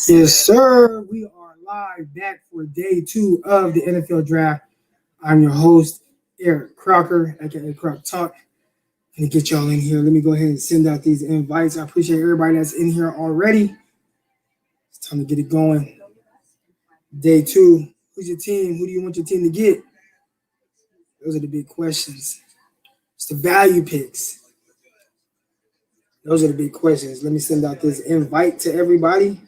Yes, sir. We are live back for day two of the NFL draft. I'm your host, Eric Crocker, aka Croc Talk. Gonna get y'all in here. Let me go ahead and send out these invites. I appreciate everybody that's in here already. It's time to get it going. Day two. Who's your team? Who do you want your team to get? Those are the big questions. It's the value picks. Those are the big questions. Let me send out this invite to everybody.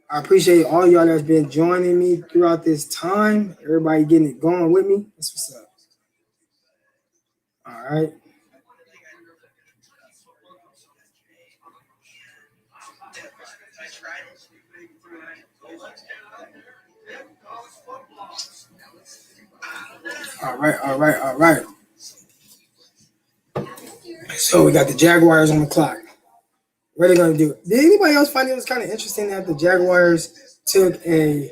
I appreciate all y'all that's been joining me throughout this time. Everybody getting it going with me. That's what's up. All right. All right. So we got the Jaguars on the clock. What are they gonna do? Did anybody else find it was kind of interesting that the Jaguars took a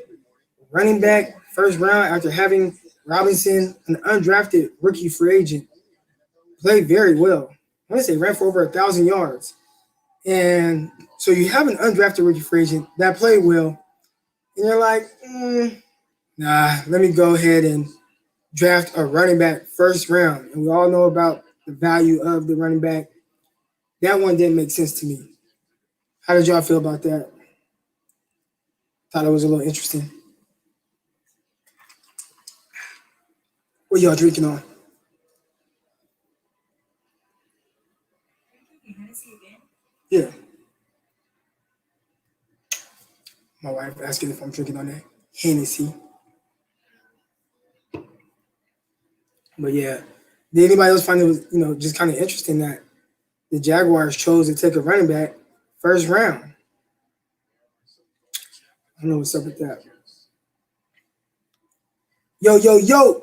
running back first round after having Robinson, an undrafted rookie free agent, played very well. I want to say ran for over 1,000 yards. And so you have an undrafted rookie free agent that played well, and you're like, nah, let me go ahead and draft a running back first round. And we all know about the value of the running back. That one didn't make sense to me. How did y'all feel about that? Thought it was a little interesting. What y'all drinking on? Yeah. My wife asking if I'm drinking on that Hennessy. But yeah, did anybody else find it was just kind of interesting that the Jaguars chose to take a running back first round? I don't know what's up with that. Yo,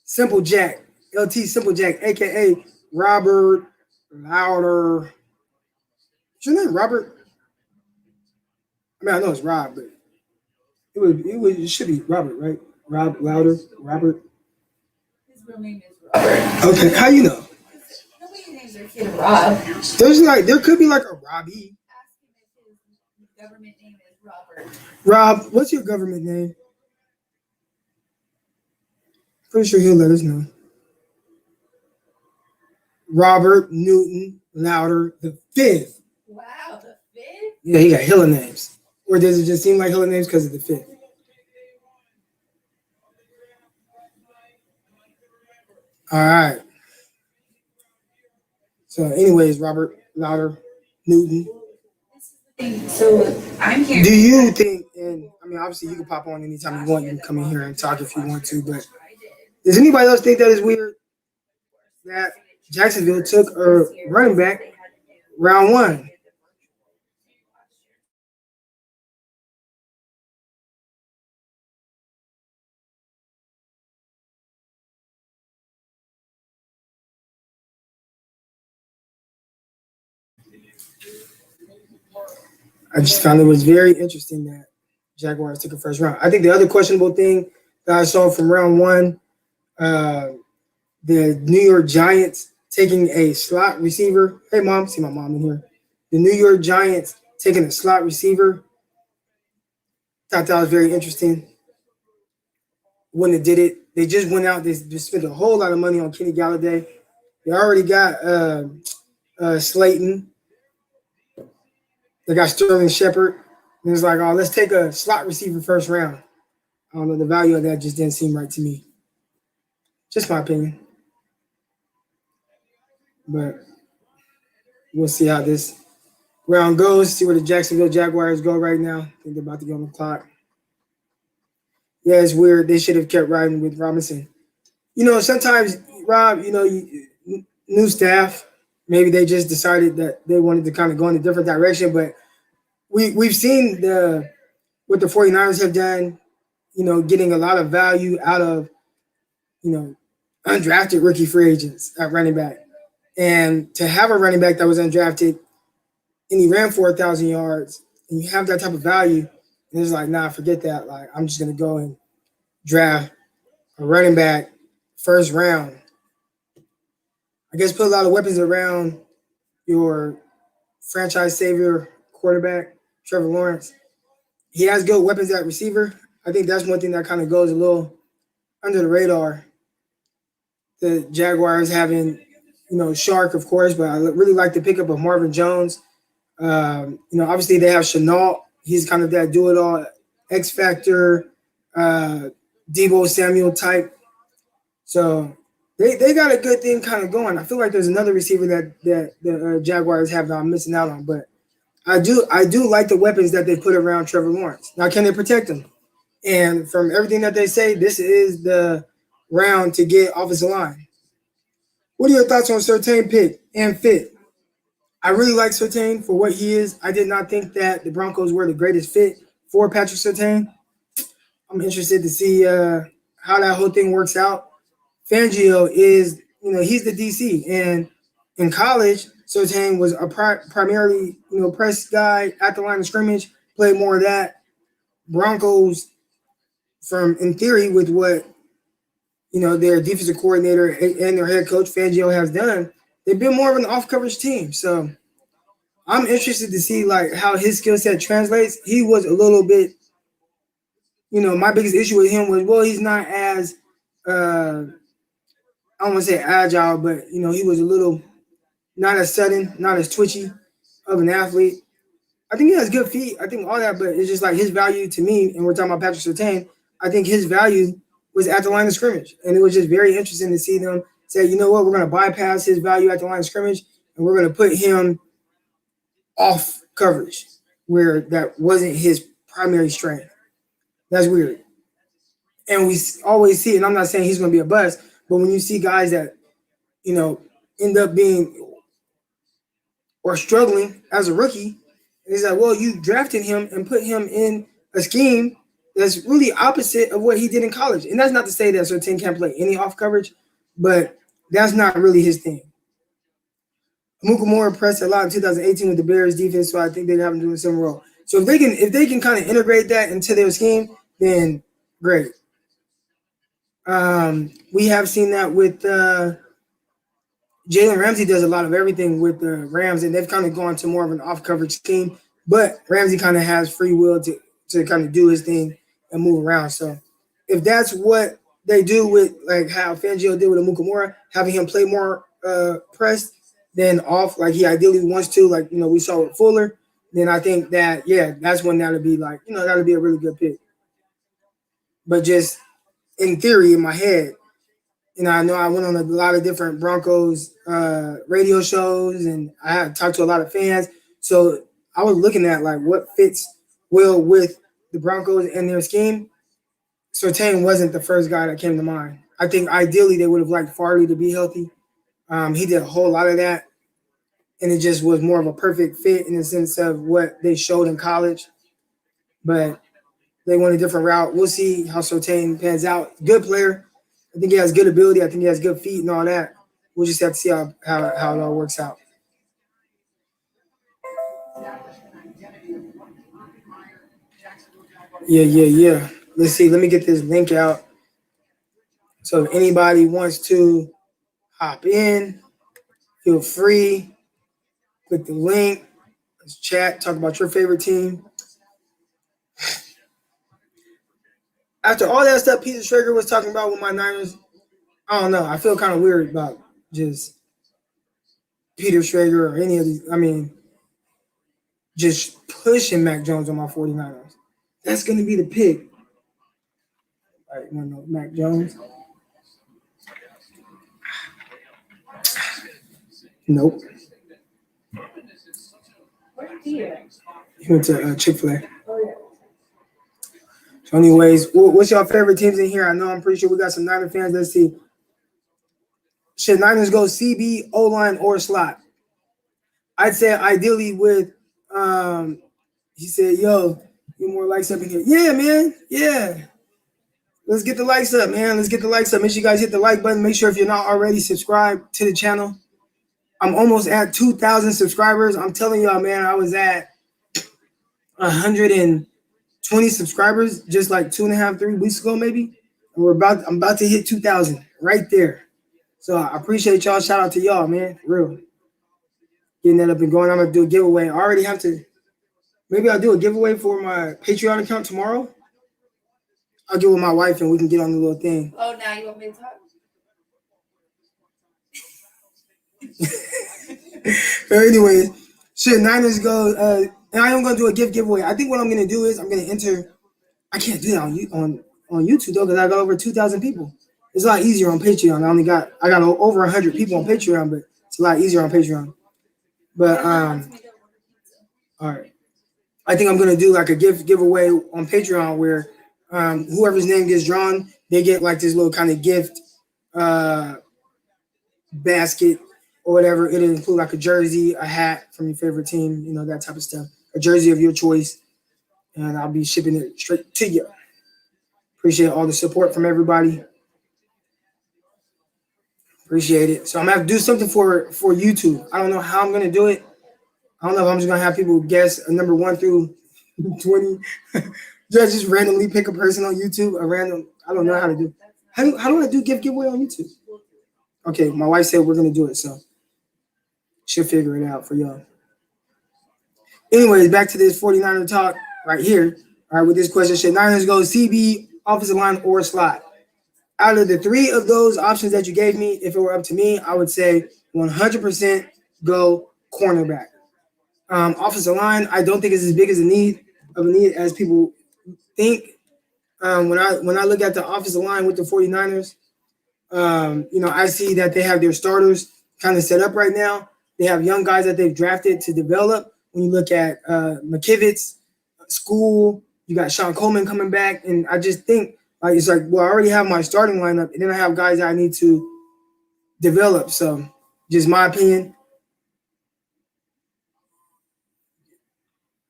Simple Jack, LT Simple Jack, aka Robert Louder. What's your name, Robert? I mean, I know it's Rob, but it should be Robert, right? Rob Louder, Robert. His real name is Robert. Okay, how you know? Nobody names their kid Rob. There could be like a Robbie. Ask him if his government name is Robert. Rob, what's your government name? Pretty sure he'll let us know. Robert Newton Louder the fifth. Wow, the fifth? Yeah, he got hella names. Or does it just seem like hella names because of the fifth? All right. So, anyways, Robert Louder Newton. So I'm here. Do you think, and I mean, obviously you can pop on anytime you want. You can come in here and talk if you want to, but does anybody else think that is weird that Jacksonville took a running back round one? I just found it was very interesting that Jaguars took a first round. I think the other questionable thing that I saw from round one, the New York Giants taking a slot receiver. Hey, mom, see my mom in here. The New York Giants taking a slot receiver. Thought that was very interesting. When they did it, they just went out. They just spent a whole lot of money on Kenny Galladay. They already got Slayton. They got Sterling Shepard. And it's like, oh, let's take a slot receiver first round. I don't know. The value of that just didn't seem right to me. Just my opinion. But we'll see how this round goes. See where the Jacksonville Jaguars go right now. I think they're about to go on the clock. Yeah, it's weird. They should have kept riding with Robinson. Sometimes, Rob, new staff, maybe they just decided that they wanted to kind of go in a different direction. But we've seen what the 49ers have done, getting a lot of value out of, undrafted rookie free agents at running back. And to have a running back that was undrafted and he ran for 1,000 yards and you have that type of value, and it's like, nah, forget that. Like, I'm just going to go and draft a running back first round. I guess put a lot of weapons around your franchise savior quarterback, Trevor Lawrence. He has good weapons at receiver. I think that's one thing that kind of goes a little under the radar. The Jaguars having, Shark, of course, but I really like the pickup of Marvin Jones. Obviously they have Chenault. He's kind of that do-it-all, X Factor, Debo Samuel type. So they got a good thing kind of going. I feel like there's another receiver that the Jaguars have that I'm missing out on, but I do like the weapons that they put around Trevor Lawrence. Now, can they protect him? And from everything that they say, this is the round to get offensive line. What are your thoughts on Surtain pick and fit? I really like Surtain for what he is. I did not think that the Broncos were the greatest fit for Patrick Surtain. I'm interested to see how that whole thing works out. Fangio is, he's the DC. And in college, Surtain was a primarily, press guy at the line of scrimmage, played more of that. Broncos, in theory, with what, their defensive coordinator and their head coach, Fangio, has done, they've been more of an off-coverage team. So I'm interested to see, how his skill set translates. He was a little bit, my biggest issue with him was, he's not as, I don't want to say agile, but, he was a little not as sudden, not as twitchy of an athlete. I think he has good feet. I think all that, but it's just his value to me, and we're talking about Patrick Surtain, I think his value was at the line of scrimmage. And it was just very interesting to see them say, you know what, we're going to bypass his value at the line of scrimmage, and we're going to put him off coverage where that wasn't his primary strength. That's weird. And we always see, and I'm not saying he's going to be a bust, but when you see guys that, end up being or struggling as a rookie, and it's well, you drafted him and put him in a scheme that's really opposite of what he did in college. And that's not to say that Surtain can't play any off coverage, but that's not really his thing. Mukamura impressed a lot in 2018 with the Bears defense, so I think they'd have him doing some role. So if they can kind of integrate that into their scheme, then great. We have seen that with Jalen Ramsey does a lot of everything with the Rams, and they've kind of gone to more of an off-coverage scheme. But Ramsey kind of has free will to kind of do his thing and move around. So if that's what they do with how Fangio did with Mukamura, having him play more pressed than off like he ideally wants to, we saw with Fuller, then I think that, that's when that'll be that'll be a really good pick. But just in theory, in my head, I know I went on a lot of different Broncos radio shows, and I had talked to a lot of fans. So I was looking at what fits well with the Broncos and their scheme. Surtain wasn't the first guy that came to mind. I think ideally they would have liked Farley to be healthy. He did a whole lot of that, and it just was more of a perfect fit in the sense of what they showed in college. But they went a different route. We'll see how Surtain pans out. Good player. I think he has good ability. I think he has good feet and all that. We'll just have to see how it all works out. Yeah. Let's see. Let me get this link out. So if anybody wants to hop in, feel free. Click the link. Let's chat. Talk about your favorite team. After all that stuff Peter Schrager was talking about with my Niners, I don't know. I feel kind of weird about just Peter Schrager or any of these. I mean, just pushing Mac Jones on my 49ers. That's going to be the pick. All right, you want to know Mac Jones? Nope. He went to Chick-fil-A. So anyways, what's your favorite teams in here? I know I'm pretty sure we got some Niner fans. Let's see. Should Niners go CB, O-line, or slot? I'd say ideally with, he said, yo, get more likes up in here. Yeah, man. Yeah. Let's get the likes up, man. Let's get the likes up. Make sure you guys hit the like button. Make sure if you're not already subscribed to the channel. I'm almost at 2,000 subscribers. I'm telling y'all, man, I was at 120 subscribers just 2.5, 3 weeks ago, maybe. And I'm about to hit 2,000 right there. So I appreciate y'all. Shout out to y'all, man. For real. Getting that up and going. I'm going to do a giveaway. I already have to Maybe I'll do a giveaway for my Patreon account tomorrow. I'll get with my wife and we can get on the little thing. Oh, now you want me to talk? Anyways, shit, Niners go. And I am gonna do a giveaway. I think what I'm gonna do is I'm gonna enter. I can't do that on YouTube though because I got over 2,000 people. It's a lot easier on Patreon. I got over 100 people on Patreon, but it's a lot easier on Patreon. But all right. I think I'm gonna do like a giveaway on Patreon where whoever's name gets drawn, they get like this little kind of gift basket or whatever. It'll include like a jersey, a hat from your favorite team, you know, that type of stuff. A jersey of your choice, and I'll be shipping it straight to you. Appreciate all the support from everybody. Appreciate it. So I'm gonna have to do something for YouTube. I don't know how I'm gonna do it. I don't know if I'm just gonna have people guess a number 1 through 20. Just randomly pick a person on YouTube, a random. I don't know how to do. How do I do giveaway on YouTube? Okay, my wife said we're gonna do it, so she'll figure it out for y'all. Anyways, back to this 49er talk right here. All right, with this question, should Niners go CB, offensive line, or slot? Out of the 3 of those options that you gave me, if it were up to me, I would say 100% go cornerback. Offensive line, I don't think it's as big as a need as people think. When I look at the offensive line with the 49ers, you know, I see that they have their starters kind of set up right now. They have young guys that they've drafted to develop. When you look at McKivitz, School, you got Sean Coleman coming back, and I just think like it's like, well, I already have my starting lineup, and then I have guys that I need to develop. So, just my opinion.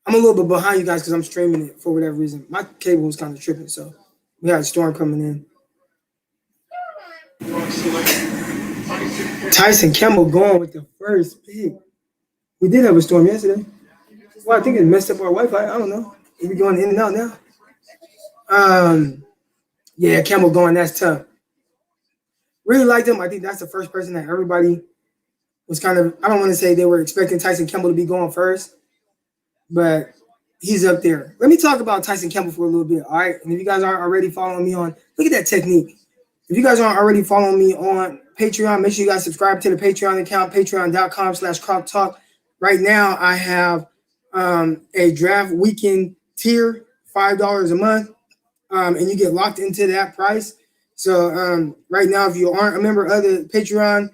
I'm a little bit behind you guys because I'm streaming it for whatever reason. My cable was kind of tripping, so we had a storm coming in. Tyson Campbell going with the first pick. We did have a storm yesterday. Well, I think it messed up our Wi-Fi. I don't know. We're going in and out now. Yeah, Campbell going. That's tough. Really liked him. I think that's the first person that everybody was kind of. I don't want to say they were expecting Tyson Campbell to be going first, but he's up there. Let me talk about Tyson Campbell for a little bit. All right, and if you guys aren't already following me on, look at that technique. If you guys aren't already following me on Patreon, make sure you guys subscribe to the Patreon account, patreon.com/croctalk. Right now, I have a draft weekend tier, $5 a month, and you get locked into that price. So right now, if you aren't a member of the Patreon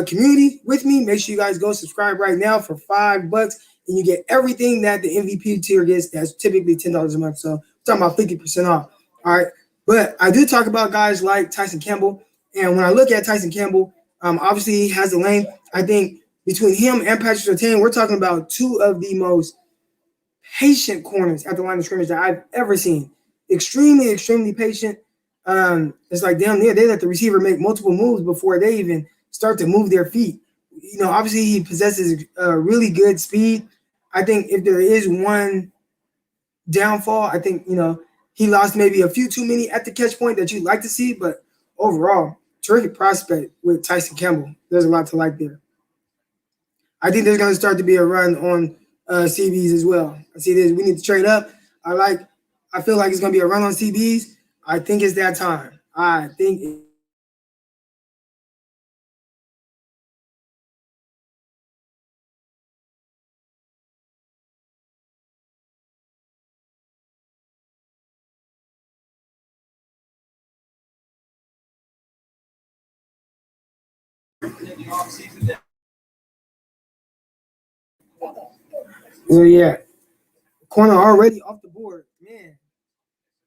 community with me, make sure you guys go subscribe right now for $5, and you get everything that the MVP tier gets. That's typically $10 a month. So I'm talking about 50% off. All right. But I do talk about guys like Tyson Campbell. And when I look at Tyson Campbell, obviously he has the length. I think between him and Patrick Surtain, we're talking about 2 of the most patient corners at the line of scrimmage that I've ever seen. Extremely, extremely patient. It's like damn near they let the receiver make multiple moves before they even start to move their feet. You know, obviously he possesses really good speed. I think if there is one downfall, I think, you know, he lost maybe a few too many at the catch point that you'd like to see, but overall, terrific prospect with Tyson Campbell. There's a lot to like there. I think there's going to start to be a run on CBs as well. I see this. We need to trade up. I feel like it's going to be a run on CBs. I think it's that time. I think so yeah. Corner already off the board. Man.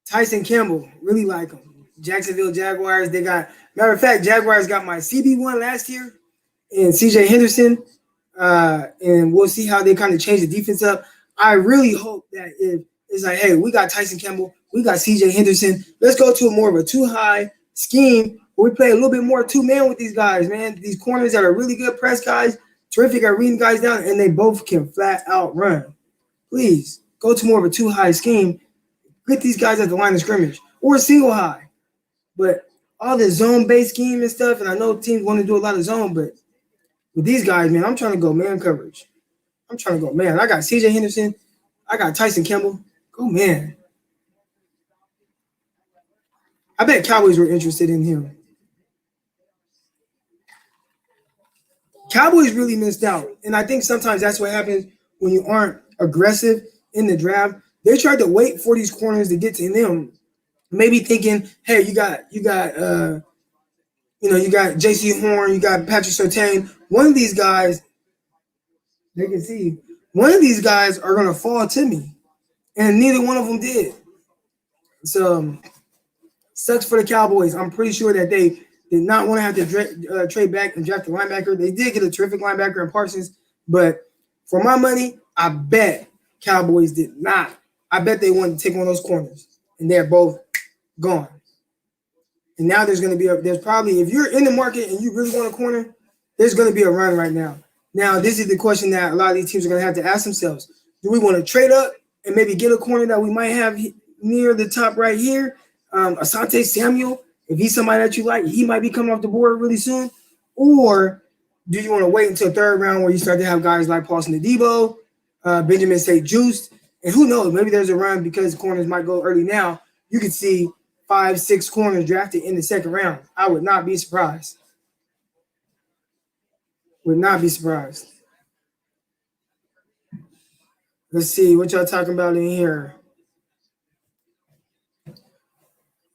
Tyson Campbell, really like him. Jacksonville Jaguars, they got, matter of fact, Jaguars got my CB1 last year and CJ Henderson. And we'll see how they kind of change the defense up. I really hope that if it's like, hey, we got Tyson Campbell, we got CJ Henderson, let's go to more of a 2-high scheme where we play a little bit more 2-man with these guys, man. These corners that are really good press guys, terrific at reading guys down, and they both can flat out run. Please go to more of a 2-high scheme. Get these guys at the line of scrimmage or a single high. But all the zone-based scheme and stuff, and I know teams want to do a lot of zone, but with these guys, man, I'm trying to go man coverage. I'm trying to go man. I got CJ Henderson, I got Tyson Campbell. Oh man, I bet Cowboys were interested in him. Cowboys really missed out, and I think sometimes that's what happens when you aren't aggressive in the draft. They tried to wait for these corners to get to them, maybe thinking, "Hey, you got J.C. Horn, you got Patrick Surtain. One of these guys, they can see, one of these guys are gonna fall to me." And neither one of them did. So sucks for the Cowboys. I'm pretty sure that they did not want to have to trade back and draft a linebacker. They did get a terrific linebacker in Parsons, but for my money, I bet Cowboys did not. I bet they wanted to take one of those corners, and they're both gone. And now there's going to be there's probably, if you're in the market and you really want a corner, there's going to be a run right now. Now, this is the question that a lot of these teams are going to have to ask themselves. Do we want to trade up and maybe get a corner that we might have near the top right here? Asante Samuel, if he's somebody that you like, he might be coming off the board really soon. Or do you want to wait until third round where you start to have guys like Paulson Adebo, Benjamin St. Juiced, and who knows, maybe there's a run because corners might go early now. You could see 5-6 corners drafted in the second round. I would not be surprised. Would not be surprised. Let's see what y'all talking about in here.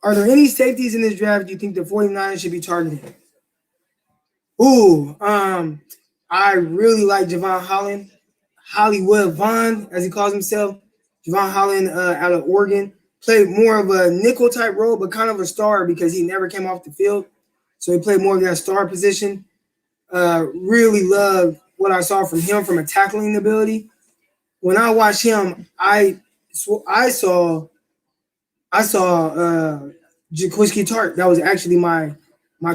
Are there any safeties in this draft you think the 49ers should be targeting? Ooh, I really like Javon Holland, Hollywood Vaughn, as he calls himself. Javon Holland out of Oregon. Played more of a nickel type role, but kind of a star because he never came off the field. So he played more of that star position. Really loved what I saw from him from a tackling ability. When I watched him, I saw Jaquiski Tart. That was actually my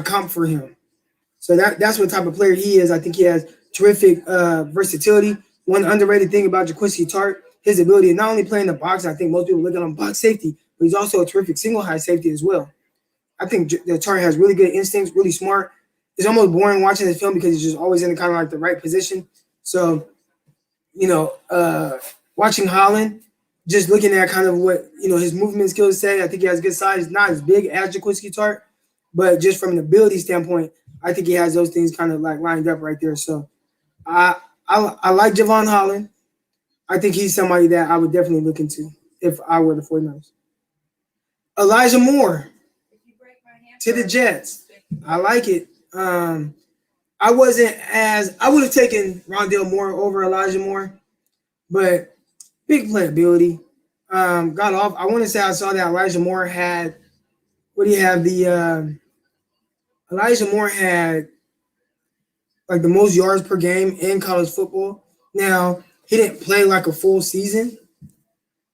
comp for him. So that's what type of player he is. I think he has terrific versatility. One underrated thing about Jaquiski Tart, his ability to not only play in the box, I think most people look at him box safety, but he's also a terrific single high safety as well. I think the Tart has really good instincts, really smart. It's almost boring watching this film because he's just always in kind of like the right position. So, watching Holland, just looking at kind of what, his movement skills say, I think he has good size. Not as big as Jaquiski Tart, but just from an ability standpoint, I think he has those things kind of like lined up right there. So I like Javon Holland. I think he's somebody that I would definitely look into if I were the 49ers. Elijah Moore to the Jets. I like it. I would have taken Rondale Moore over Elijah Moore, but big playability. Got off. I want to say I saw that Elijah Moore had, Elijah Moore had like the most yards per game in college football. Now, he didn't play like a full season.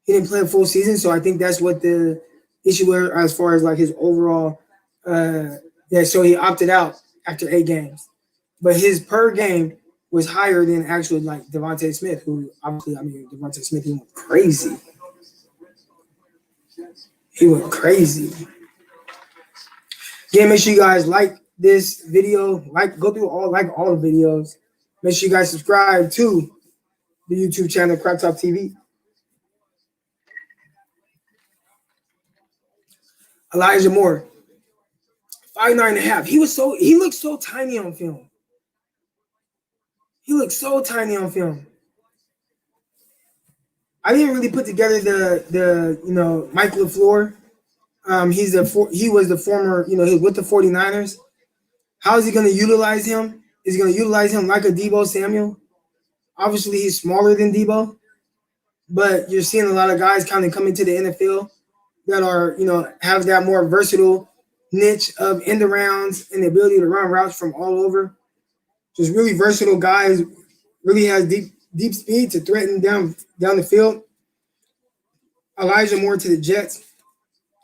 So I think that's what the issue was as far as like his overall. So he opted out after 8 games, but his per game was higher than actually like Devontae Smith, who obviously, Devontae Smith, he went crazy. Again, make sure you guys like this video, go through all the videos. Make sure you guys subscribe to the YouTube channel Crop Top TV. Elijah Moore, 5'9.5". He looked so tiny on film. I didn't really put together the Mike LaFleur. He was the former, he was with the 49ers. How is he going to utilize him? Is he going to utilize him like a Deebo Samuel? Obviously, he's smaller than Deebo, but you're seeing a lot of guys kind of come into the NFL that are, have that more versatile niche of end arounds and the ability to run routes from all over. Just really versatile guys, really has deep speed to threaten down the field. Elijah Moore to the Jets.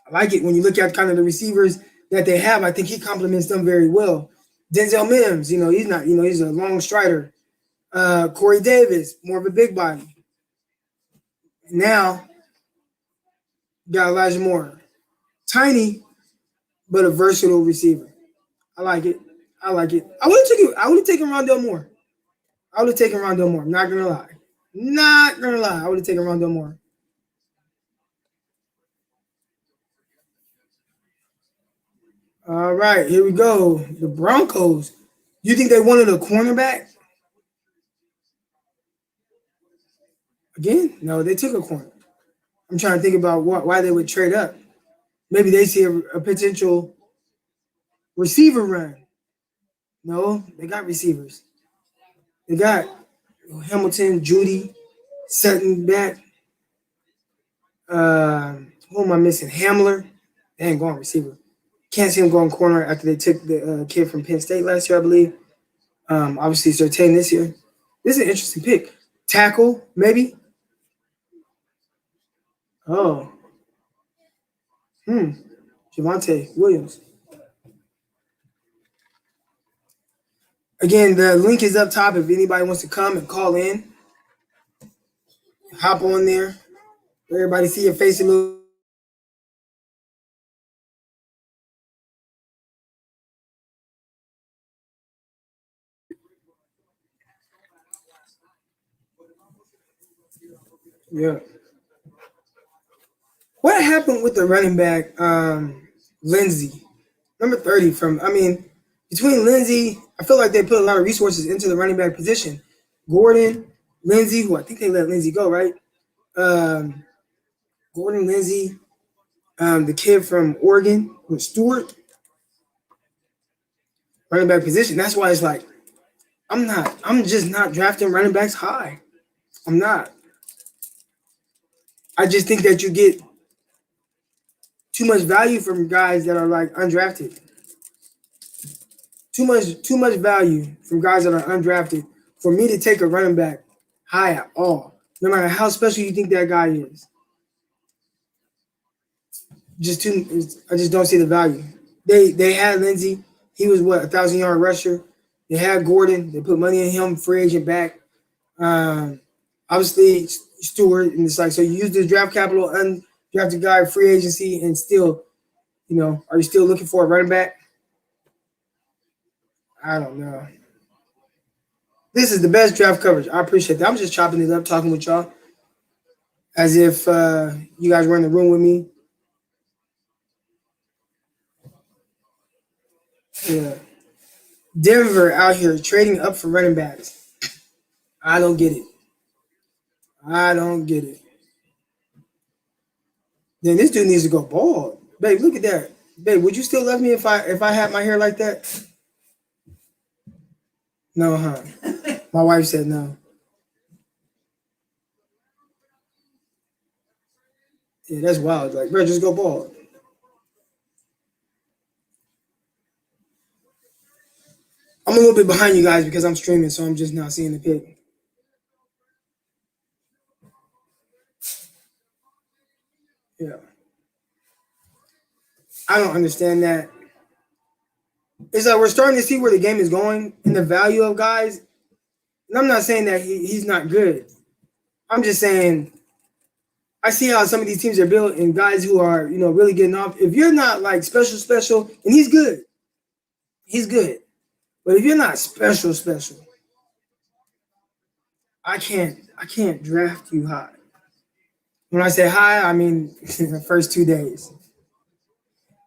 I like it when you look at kind of the receivers that they have. I think he complements them very well. Denzel Mims, he's not, he's a long strider. Corey Davis, more of a big body. Now, got Elijah Moore. Tiny, but a versatile receiver. I like it. I would have taken Rondale Moore. I'm not gonna lie. Not gonna lie, I would have taken Rondell Moore. All right, here we go. The Broncos. You think they wanted a cornerback? Again? No, they took a corner. I'm trying to think about why they would trade up. Maybe they see a potential receiver run. No, they got receivers. They got Hamilton, Judy, Sutton back. Who am I missing? Hamler. They ain't going receiver. Can't see him going corner after they took the kid from Penn State last year, I believe. Obviously, Surtain this year. This is an interesting pick. Tackle, maybe. Oh, Javonte Williams. Again, the link is up top if anybody wants to come and call in. Hop on there. Everybody see your face a little. Yeah. What happened with the running back, Lindsey? Number 30 from, between Lindsey, I feel like they put a lot of resources into the running back position. Gordon, Lindsey, who I think they let Lindsey go, right? Um, Gordon, Lindsey, the kid from Oregon, with Stewart, running back position. That's why it's like, I'm just not drafting running backs high. I'm not. I just think that you get too much value from guys that are like undrafted. Too much value from guys that are undrafted for me to take a running back high at all. No matter how special you think that guy is. I just don't see the value. They had Lindsey. He was what, 1,000-yard rusher. They had Gordon. They put money in him, free agent back. Obviously Stewart, and it's like, so you use this draft capital, undrafted guy, free agency, and still, are you still looking for a running back? I don't know. This is the best draft coverage. I appreciate that. I'm just chopping it up, talking with y'all as if you guys were in the room with me. Yeah. Denver out here trading up for running backs. I don't get it. I don't get it. Then this dude needs to go bald. Babe, look at that. Babe, would you still love me if I had my hair like that? No, huh? My wife said no. Yeah, that's wild. Like, bro, just go bald. I'm a little bit behind you guys because I'm streaming, so I'm just now seeing the pic. Yeah. I don't understand that. It's like we're starting to see where the game is going and the value of guys. And I'm not saying that he's not good. I'm just saying I see how some of these teams are built and guys who are, really getting off. If you're not like special, and he's good. He's good. But if you're not special, I can't draft you high. When I say high, I mean the first 2 days.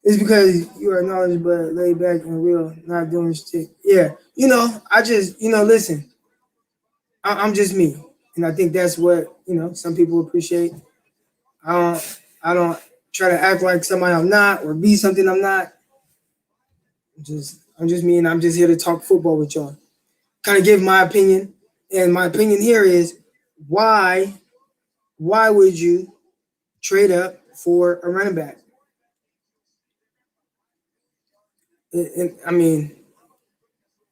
It's because you are knowledgeable, laid back, and real, not doing shit. Yeah, I just, listen. I'm just me, and I think that's what some people appreciate. I don't try to act like somebody I'm not or be something I'm not. I'm just me, and I'm just here to talk football with y'all. Kind of give my opinion, and my opinion here is why would you trade up for a running back? And I mean,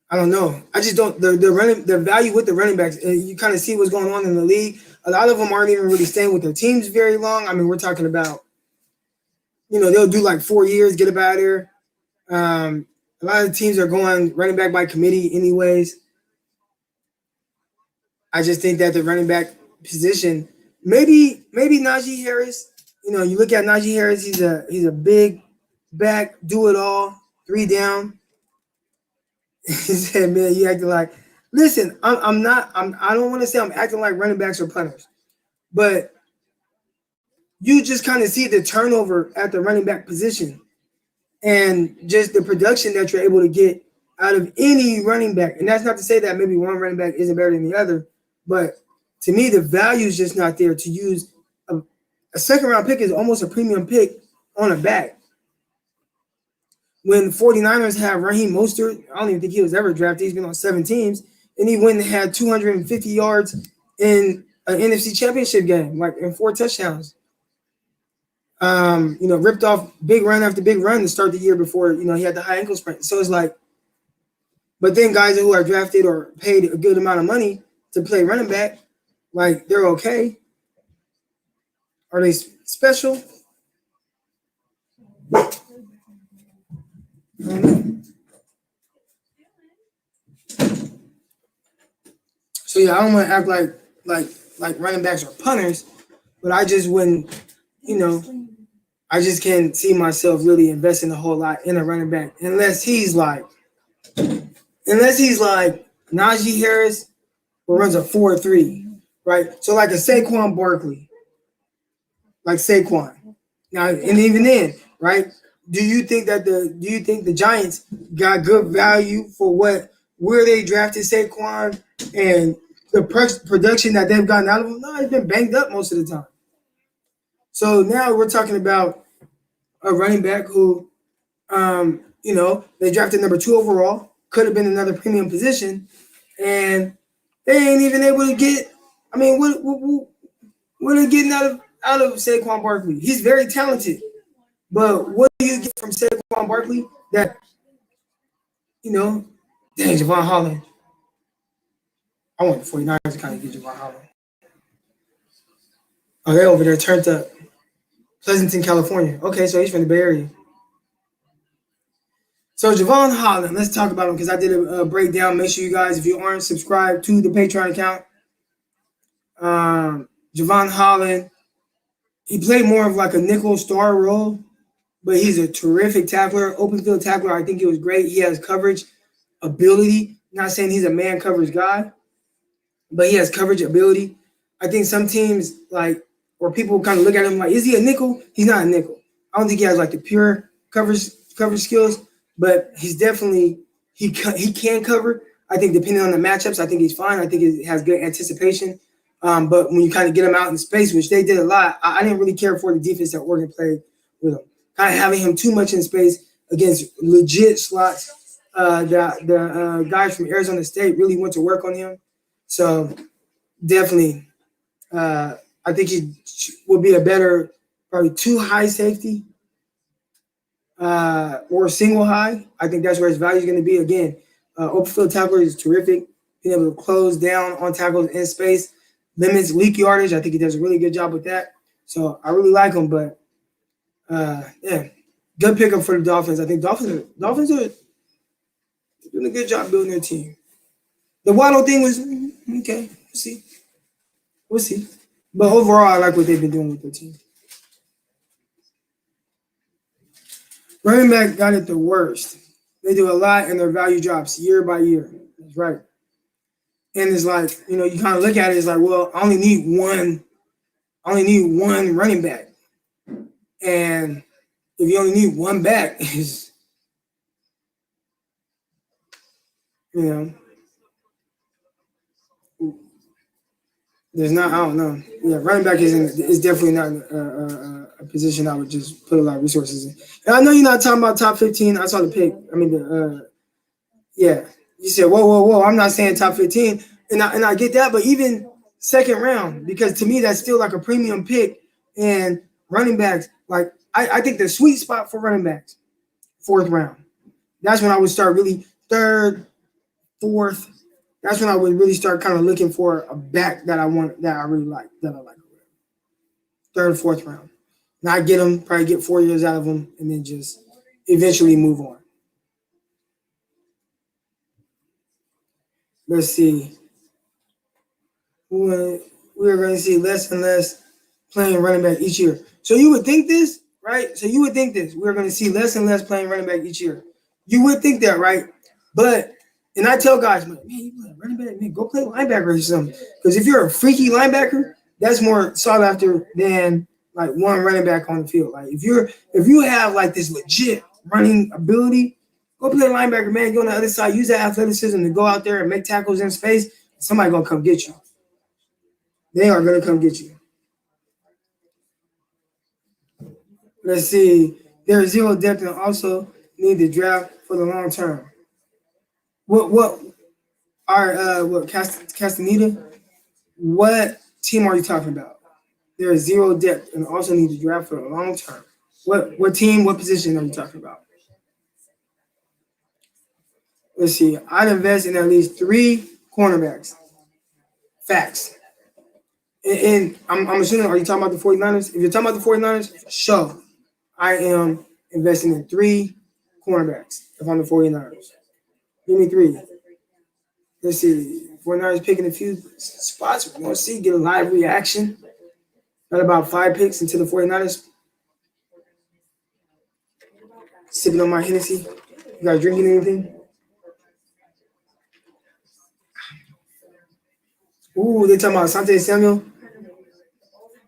I don't know. I just don't the value with the running backs. You kind of see what's going on in the league. A lot of them aren't even really staying with their teams very long. I mean, we're talking about, they'll do like 4 years, get up out of here. A lot of teams are going running back by committee, anyways. I just think that the running back position, maybe Najee Harris. You look at Najee Harris. He's a big back, do it all, 3 down. He said, "Man, you acting like Listen, I'm not. I don't want to say I'm acting like running backs or punters, but you just kind of see the turnover at the running back position and just the production that you're able to get out of any running back. And that's not to say that maybe one running back isn't better than the other, but to me, the value is just not there to use a second round pick is almost a premium pick on a back. When 49ers have Raheem Mostert, I don't even think he was ever drafted. He's been on 7 teams, and he went and had 250 yards in an NFC Championship game, like in 4 touchdowns. Ripped off big run after big run to start the year before, he had the high ankle sprain. So it's like, but then guys who are drafted or paid a good amount of money to play running back, like they're okay. Are they special? I don't know. So yeah, I don't want to act like running backs are punters, but I just wouldn't, I just can't see myself really investing a whole lot in a running back unless he's like Najee Harris who runs a 4.3, right? So like a Saquon Barkley, like Saquon. Now, and even then, right? Do you think the Giants got good value for where they drafted Saquon and the production that they've gotten out of him? No, he's been banged up most of the time. So now we're talking about a running back who, they drafted number 2 overall, could have been another premium position, and they ain't even able to get. I mean, what are they getting out of Saquon Barkley? He's very talented, but what do you get from Saquon Barkley that, dang, Javon Holland. I want the 49ers to kind of get Javon Holland. Oh, they're over there turned up. Pleasanton, California. Okay, so he's from the Bay Area. So Javon Holland, let's talk about him because I did a breakdown. Make sure you guys, if you aren't subscribed to the Patreon account, Javon Holland, he played more of like a nickel star role, but he's a terrific tackler, open field tackler. I think he was great. He has coverage ability. Not saying he's a man coverage guy, but he has coverage ability. I think some teams or people kind of look at him like, is he a nickel? He's not a nickel. I don't think he has like the pure coverage skills, but he's definitely he can cover. I think depending on the matchups, I think he's fine. I think he has good anticipation. But when you kind of get him out in space, which they did a lot, I didn't really care for the defense that Oregon played with him. Kind of having him too much in space against legit slots. The guys from Arizona State really went to work on him. So definitely, I think he will be a better probably 2 high safety or single high. I think that's where his value is going to be. Again, open field tackler is terrific. Being able to close down on tackles in space, limits leak yardage. I think he does a really good job with that. So I really like him. But good pickup for the Dolphins. I think Dolphins are doing a good job building their team. The Waddle thing was okay. We'll see. But overall, I like what they've been doing with their team. Running back got it the worst. They do a lot and their value drops year by year. That's right. And it's like, you kind of look at it, it's like, well, I only need one running back. And if you only need one back, is there's not, I don't know. Yeah, running back is definitely not a position I would just put a lot of resources in. And I know you're not talking about top 15. I saw the pick. I mean, you said, whoa. I'm not saying top 15. And I get that, but even second round, because to me, that's still like a premium pick. And running backs, like, I think the sweet spot for running backs, 4th round. That's when I would start really 3rd, 4th. That's when I would really start kind of looking for a back that I really like, that I like. 3rd, 4th round. Not get them, probably get 4 years out of them, and then just eventually move on. Let's see. We're going to see less and less playing running back each year. So you would think this, right? We're going to see less and less playing running back each year. You would think that, right? But And I tell guys, man, you play running back, man, go play linebacker or something. Because if you're a freaky linebacker, that's more sought after than like one running back on the field. Like if you have like this legit running ability, go play linebacker, man. Go on the other side, use that athleticism to go out there and make tackles in space. Somebody gonna come get you. They are gonna come get you. Let's see. There's zero depth and also need to draft for the long term. What Castaneda? What team are you talking about? There is zero depth and also need to draft for the long term. What team, what position are you talking about? Let's see. I'd invest in at least 3 cornerbacks. Facts. And I'm assuming, are you talking about the 49ers? If you're talking about the 49ers, sure. I am investing in 3 cornerbacks if I'm the 49ers. Give me 3. Let's see. 49ers picking a few spots. We're going to see, get a live reaction. Got about 5 picks into the 49ers. Sipping on my Hennessy. You guys drinking anything? Ooh, they talking about Asante Samuel.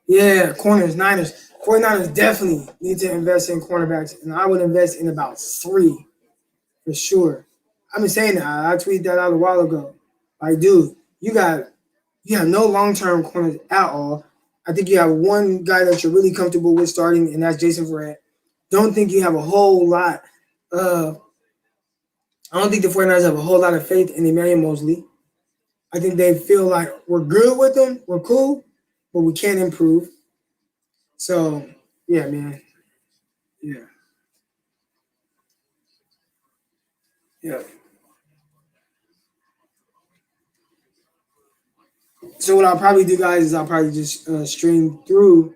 Yeah, corners, Niners. 49ers definitely need to invest in cornerbacks, and I would invest in about 3 for sure. I've been saying that. I tweeted that out a while ago. Like, dude, you have no long-term corners at all. I think you have one guy that you're really comfortable with starting, and that's Jason Verrett. Don't think you have a whole lot of I don't think the 49ers have a whole lot of faith in Emmanuel Mosley. I think they feel like we're good with him, we're cool, but we can't improve. So, yeah, man. Yeah. Yeah. So what I'll probably do, guys, is I'll probably just stream through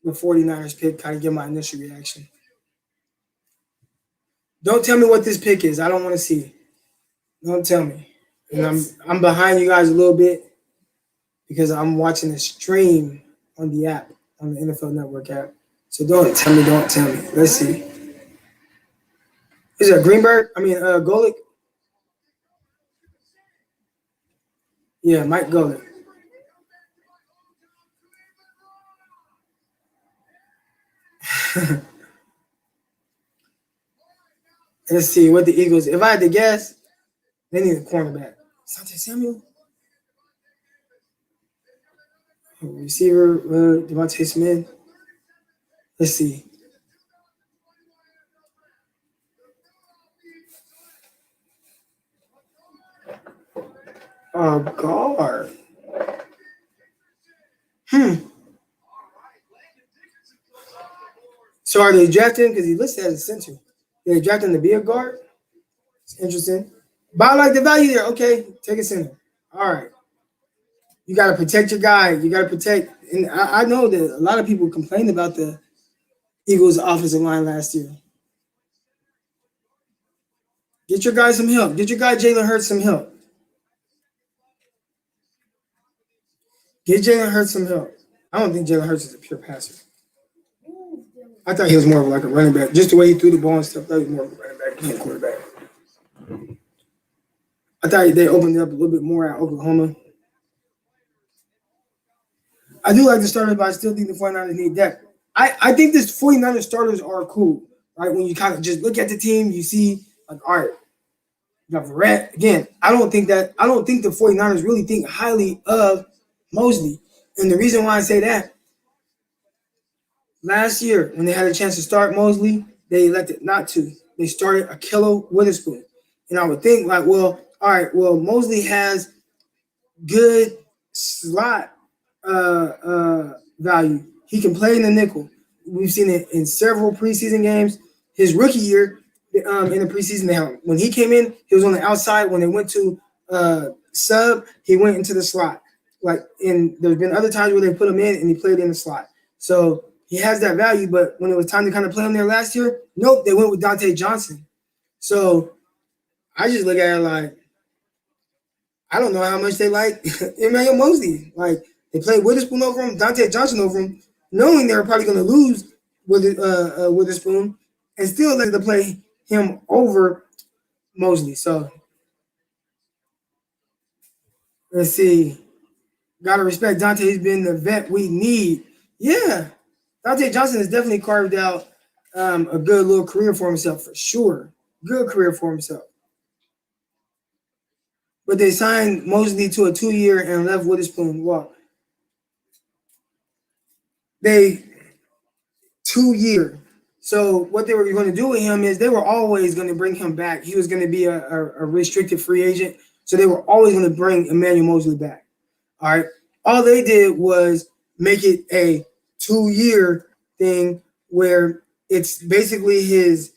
the 49ers pick, kind of get my initial reaction. Don't tell me what this pick is. I don't want to see. Don't tell me. And I'm behind you guys a little bit because I'm watching the stream on the app, on the NFL Network app. So don't tell me. Let's see. Is it Greenberg? Golick? Yeah, Mike Golick. Let's see what the Eagles. If I had to guess, they need a cornerback. Asante Samuel, receiver Devontae Smith. Let's see. Guard. So are they drafting? Because he listed as a center. They're drafting to be a guard. It's interesting. But I like the value there. Okay, take a center. All right. You got to protect your guy. You got to protect. And I know that a lot of people complained about the Eagles' offensive line last year. Get your guy some help. Get your guy Jalen Hurts some help. Get Jalen Hurts some help. I don't think Jalen Hurts is a pure passer. I thought he was more of like a running back. Just the way he threw the ball and stuff, I thought he was more of a running back than a quarterback. I thought they opened it up a little bit more at Oklahoma. I do like the starters, but I still think the 49ers need depth. I think this 49ers starters are cool, right? When you kind of just look at the team, you see, like, all right, you got Verrett. Again, I don't think the 49ers really think highly of Mosley. And the reason why I say that, last year, when they had a chance to start Mosley, they elected not to. They started Ahkello Witherspoon. And I would think, like, well, all right, well, Mosley has good slot value. He can play in the nickel. We've seen it in several preseason games. His rookie year, in the preseason, when he came in, he was on the outside. When they went to sub, he went into the slot. And there's been other times where they put him in and he played in the slot. So he has that value. But when it was time to kind of play him there last year, nope, they went with Dante Johnson. So I just look at it like, I don't know how much they like Emmanuel Mosley. Like, they played Witherspoon over him, Dante Johnson over him, knowing they were probably going to lose with Witherspoon, and still let them play him over Mosley. So Let's see. Gotta respect Dante. He's been the vet we need. Yeah. Dante Johnson has definitely carved out a good little career for himself, for sure. Good career for himself. But they signed Mosley to a 2-year and left Witherspoon walk. They 2-year. So what they were going to do with him is they were always going to bring him back. He was going to be a restricted free agent. So they were always going to bring Emmanuel Mosley back. All right. All they did was make it a 2-year thing where it's basically his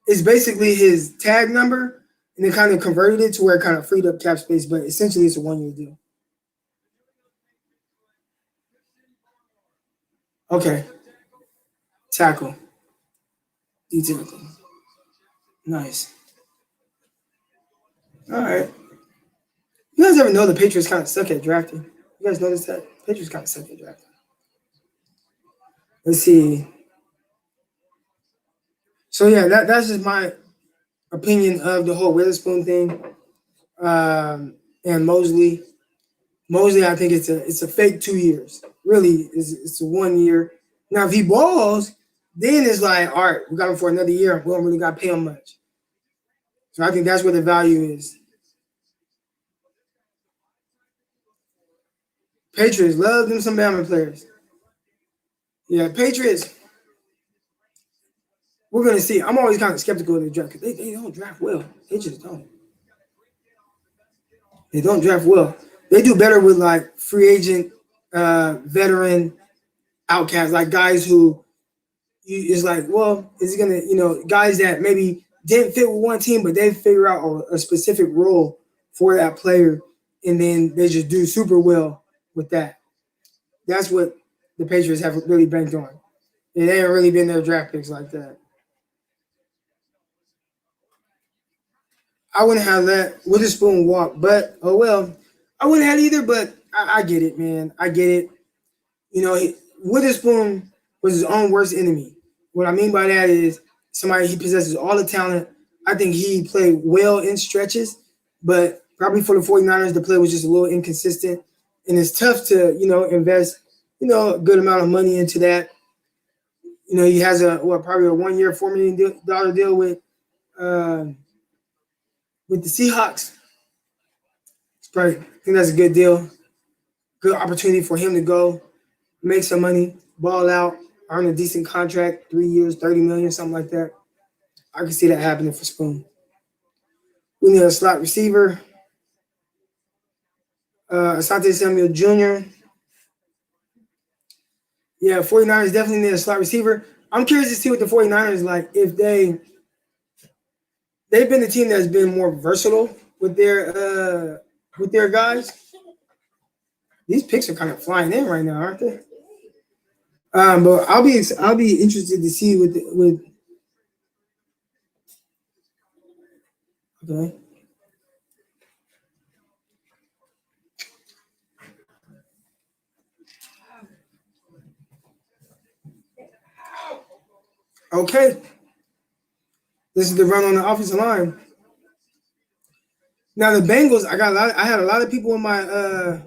it's basically his tag number, and they kind of converted it to where it kind of freed up cap space, but essentially it's a 1-year deal. Okay. Tackle. D-tackle. Nice. All right. You guys ever know the Patriots kind of suck at drafting? You guys notice that? Patriots kind of suck at drafting. Let's see. So yeah, that's just my opinion of the whole Witherspoon thing. And Mosley. Mosley, I think it's a fake 2 years. Really, it's a 1 year. Now, if he balls, then it's like, all right, we got him for another year. We don't really got to pay him much. So I think that's where the value is. Patriots love them some Bama players. Yeah, Patriots. We're gonna see. I'm always kind of skeptical of the draft because they don't draft well. They just don't. They don't draft well. They do better with like free agent, veteran outcasts, like guys who is like, well, is he gonna, guys that maybe didn't fit with one team, but they figure out a specific role for that player, and then they just do super well with that. That's what the Patriots have really banked on. And they ain't really been their draft picks like that. I wouldn't have let Witherspoon walk, but oh well. I wouldn't have either, but I get it, man. I get it. Witherspoon was his own worst enemy. What I mean by that is somebody he possesses all the talent. I think he played well in stretches, but probably for the 49ers, the play was just a little inconsistent. And it's tough to, invest, a good amount of money into that. He has probably a 1-year, $4 million deal with the Seahawks. I think that's a good deal. Good opportunity for him to go make some money, ball out, earn a decent contract, 3 years, $30 million, something like that. I can see that happening for Spoon. We need a slot receiver. Asante Samuel Jr. Yeah, 49ers definitely need a slot receiver. I'm curious to see what the 49ers like if they've been the team that's been more versatile with their guys. These picks are kind of flying in right now, aren't they? But I'll be interested to see with okay. Okay. This is the run on the offensive line. Now the Bengals, I had a lot of people in my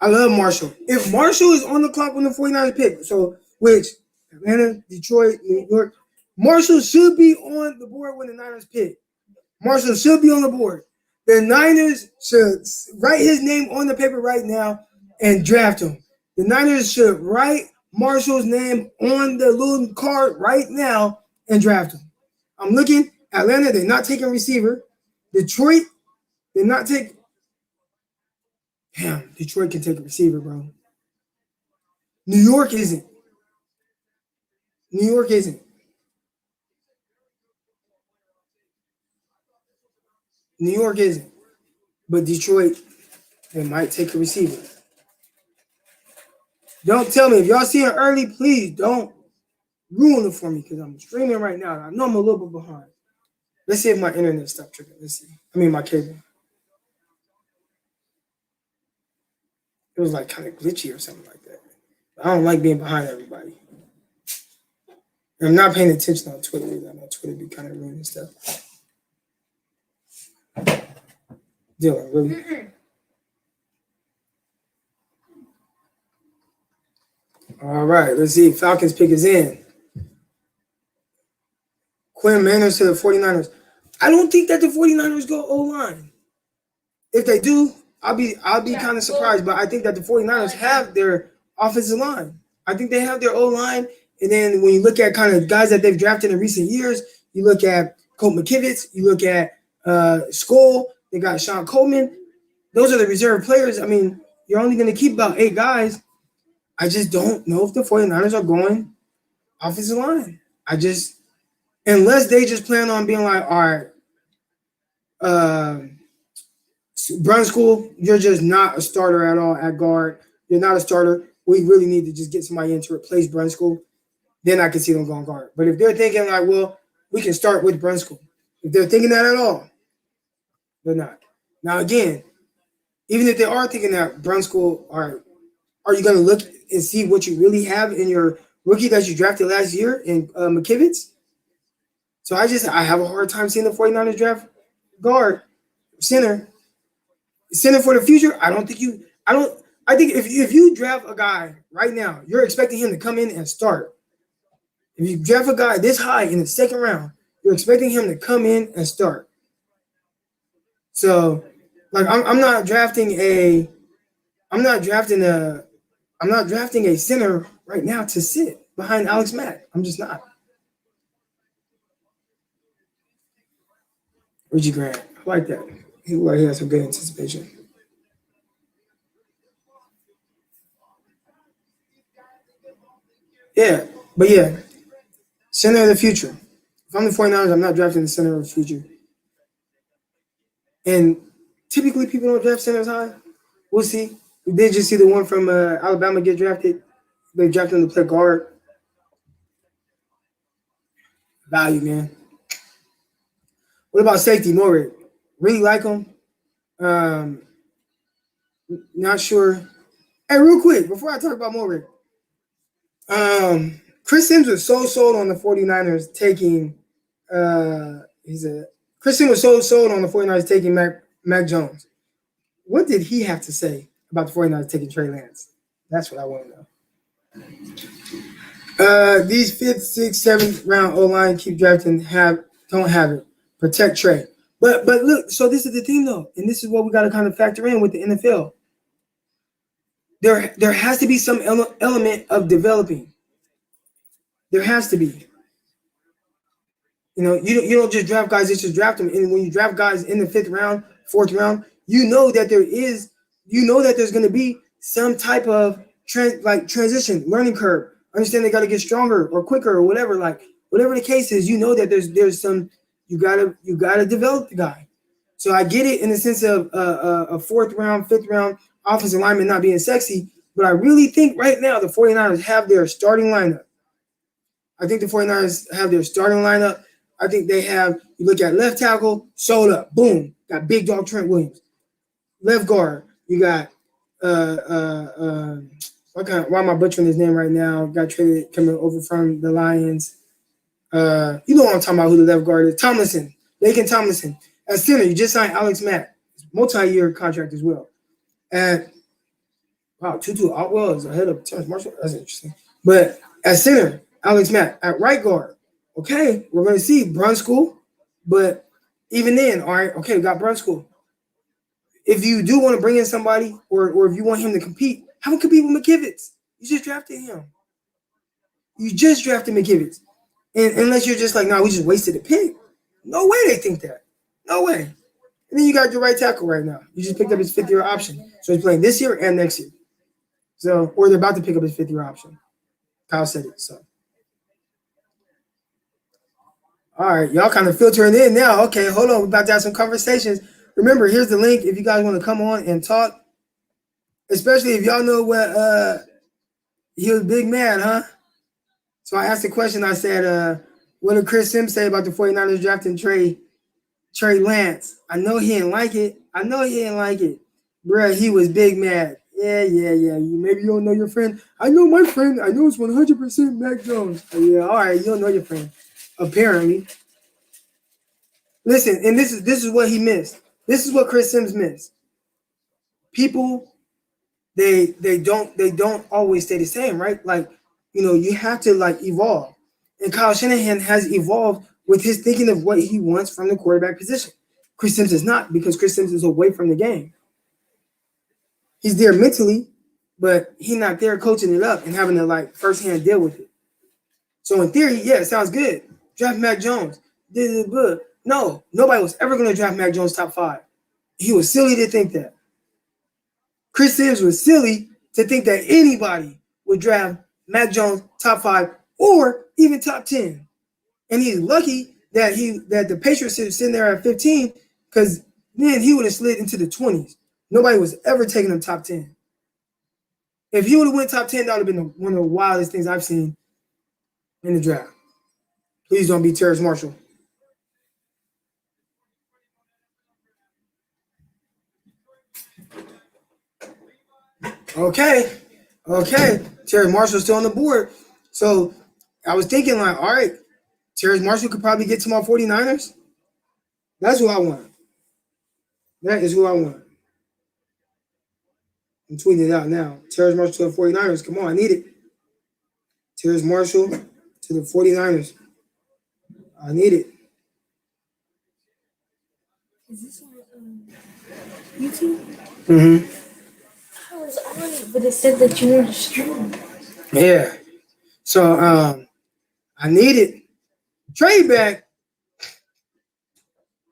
I love Marshall. If Marshall is on the clock when the 49ers pick, so which Atlanta, Detroit, New York, Marshall should be on the board when the Niners pick. Marshall should be on the board. The Niners should write his name on the paper right now and draft him. The Niners should write Marshall's name on the little card right now and draft him. I'm looking. Atlanta, they're not taking receiver. Detroit, they're not taking. Damn, Detroit can take a receiver, bro. New York isn't. New York isn't. New York isn't. But Detroit, they might take a receiver. Don't tell me. If y'all see it early, please don't ruin it for me because I'm streaming right now. I know I'm a little bit behind. Let's see if my internet stopped tripping. Let's see. My cable. It was like kind of glitchy or something like that. I don't like being behind everybody. And I'm not paying attention on Twitter either. I know Twitter be kind of ruining stuff. Dylan, really? All right, let's see. Falcons pick is in. Quinn Manners to the 49ers. I don't think that the 49ers go O-line. If they do, I'll be kind of surprised, but I think that the 49ers have their offensive line. I think they have their O-line. And then when you look at kind of guys that they've drafted in recent years, you look at Colt McKivitz, you look at Skoll, they got Sean Coleman. Those are the reserve players. I mean, you're only going to keep about 8 guys. I just don't know if the 49ers are going offensive line. Unless they just plan on being like, all right, Brunskill, you're just not a starter at all at guard. You're not a starter. We really need to just get somebody in to replace Brunskill. Then I can see them going guard. But if they're thinking like, well, we can start with Brunskill. If they're thinking that at all, they're not. Now, again, even if they are thinking that Brunskill, are you going to look and see what you really have in your rookie that you drafted last year in McKivitz? So I have a hard time seeing the 49ers draft guard, center for the future. I think if you draft a guy right now, you're expecting him to come in and start. If you draft a guy this high in the second round, you're expecting him to come in and start. So, like, I'm not drafting a center right now to sit behind Alex Mack. I'm just not. Reggie Grant, I like that. He looked like he has some good anticipation. Yeah, but yeah, center of the future. If I'm the 49ers, I'm not drafting the center of the future. And typically people don't draft centers high. We'll see. We did just see the one from Alabama get drafted. They drafted him to play guard. Value, man. What about safety, Norwood? Really like him. Not sure. Hey, real quick, before I talk about Norwood, Chris Sims was so sold on the 49ers taking Chris Sims was so sold on the 49ers taking Mac Jones. What did he have to say about the 49ers taking Trey Lance? That's what I want to know. These 5th, 6th, 7th round O-line keep drafting don't have it. Protect Trey. But look, so this is the thing though, and this is what we got to kind of factor in with the NFL. There has to be some element of developing. There has to be. You know, you don't just draft guys, just draft them. And when you draft guys in the 5th round, 4th round, you know that there's going to be some type of transition, learning curve. Understand they got to get stronger or quicker or whatever. Like whatever the case is, you know that there's some you gotta develop the guy. So I get it in the sense of a 4th round, 5th round offensive lineman not being sexy, but I really think right now the 49ers have their starting lineup. I think the 49ers have their starting lineup. I think they have, you look at left tackle, sold up, boom, got big dog Trent Williams. Left guard, you got why am I butchering his name right now? Got traded coming over from the Lions. You know what I'm talking about, who the left guard is. Tomlinson, Laken Tomlinson. At center, you just signed Alex Mack. Multi-year contract as well. And wow, Tutu Otwell is ahead of Terrence Marshall. That's interesting. But at center, Alex Mack. At right guard, okay, we're going to see Brunskill. But even then, all right, okay, we got Brunskill. If you do want to bring in somebody or if you want him to compete, have him compete with McKivitz. You just drafted him. You just drafted McKivitz. And unless you're just like, no, we just wasted a pick. No way they think that. No way. And then you got your right tackle right now. You just picked up his 5th-year option. So he's playing this year and next year. So, or they're about to pick up his 5th-year option. Kyle said it, so. All right, y'all kind of filtering in now. Okay, hold on. We're about to have some conversations. Remember, here's the link if you guys want to come on and talk. Especially if y'all know what he was big mad, huh? So I asked the question. I said, what did Chris Sims say about the 49ers drafting Trey Lance? I know he didn't like it. Bruh, he was big mad. Yeah. Maybe you don't know your friend. I know my friend. I know it's 100% Mac Jones. Yeah, all right. You don't know your friend. Apparently. Listen, and this is what he missed. This is what Chris Sims missed. People, they don't always stay the same, right? Like, you have to like evolve. And Kyle Shanahan has evolved with his thinking of what he wants from the quarterback position. Chris Sims is not, because Chris Sims is away from the game. He's there mentally, but he's not there coaching it up and having to like firsthand deal with it. So in theory, yeah, it sounds good. Draft Mac Jones. No, nobody was ever going to draft Mac Jones top 5. He was silly to think that. Chris Sims was silly to think that anybody would draft Mac Jones top 5 or even top 10. And he's lucky that the Patriots is sitting there at 15, because then he would have slid into the 20s. Nobody was ever taking him top 10. If he would have went top 10, that would have been one of the wildest things I've seen in the draft. Please don't be Terrace Marshall. Okay. Terrace Marshall's still on the board. So I was thinking like, all right, Terrace Marshall could probably get to my 49ers. That's who I want. That is who I want. I'm tweeting it out now. Terrace Marshall to the 49ers. Come on, I need it. Terrace Marshall to the 49ers. I need it. Is this on YouTube? Mm-hmm. I was on it, but it said that you weren't streaming. Yeah. So I need it. Trade back.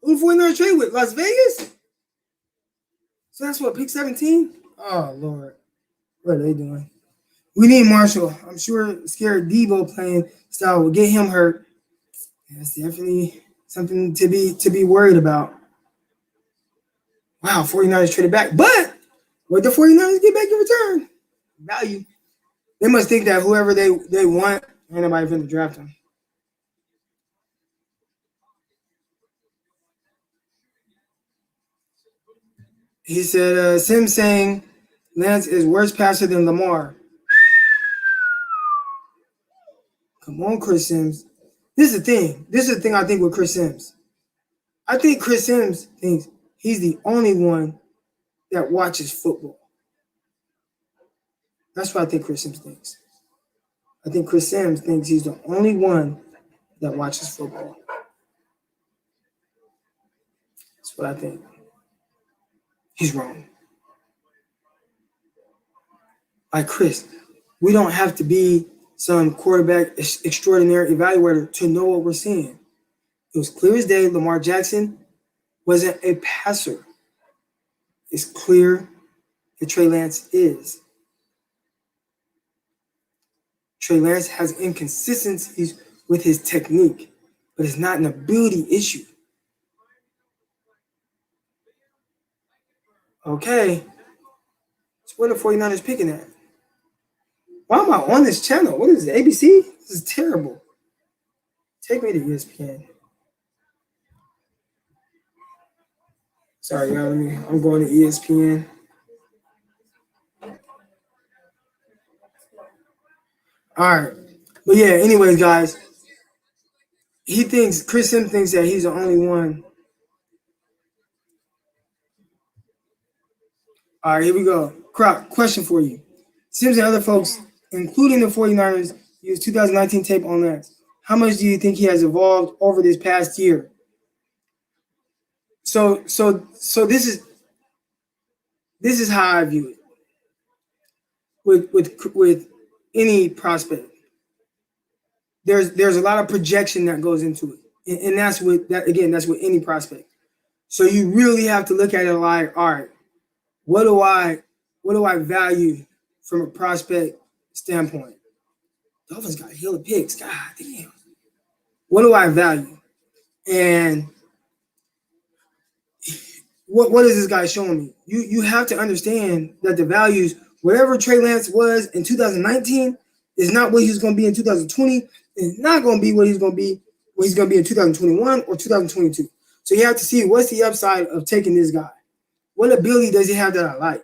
Who the 49ers trade with? Las Vegas? So that's what, pick 17? Oh, Lord. What are they doing? We need Marshall. I'm sure scared Debo playing style will get him hurt. That's definitely something to be worried about. Wow, 49ers traded back. But what the 49ers get back in return? Value. They must think that whoever they want, ain't nobody finna draft them. He said, Sims saying Lance is worse passer than Lamar. Come on, Chris Sims. This is the thing. This is the thing I think with Chris Sims. I think Chris Sims thinks he's the only one that watches football. That's what I think Chris Sims thinks. I think Chris Sims thinks he's the only one that watches football. That's what I think. He's wrong. Like Chris, we don't have to be some quarterback extraordinary evaluator to know what we're seeing. It was clear as day Lamar Jackson wasn't a passer. It's clear that Trey Lance is. Trey Lance has inconsistencies with his technique, but it's not an ability issue. Okay. So where the 49ers picking at? Why am I on this channel? What is it, ABC? This is terrible. Take me to ESPN. Sorry, y'all. I'm going to ESPN. All right. But yeah, anyways, guys, Chris Sims thinks that he's the only one. All right, here we go. Croc, question for you. Sims and other folks, including the 49ers, use 2019 tape on Lance. How much do you think he has evolved over this past year? So this is how I view it. With any prospect, there's a lot of projection that goes into it, and that's with any prospect. So you really have to look at it like, all right, what do I value from a prospect standpoint? Dolphins got a hill of picks. God damn. What do I value? And what is this guy showing me? You have to understand that the values, whatever Trey Lance was in 2019, is not what he's going to be in 2020. It's not going to be what he's going to be in 2021 or 2022. So you have to see what's the upside of taking this guy. What ability does he have that I like?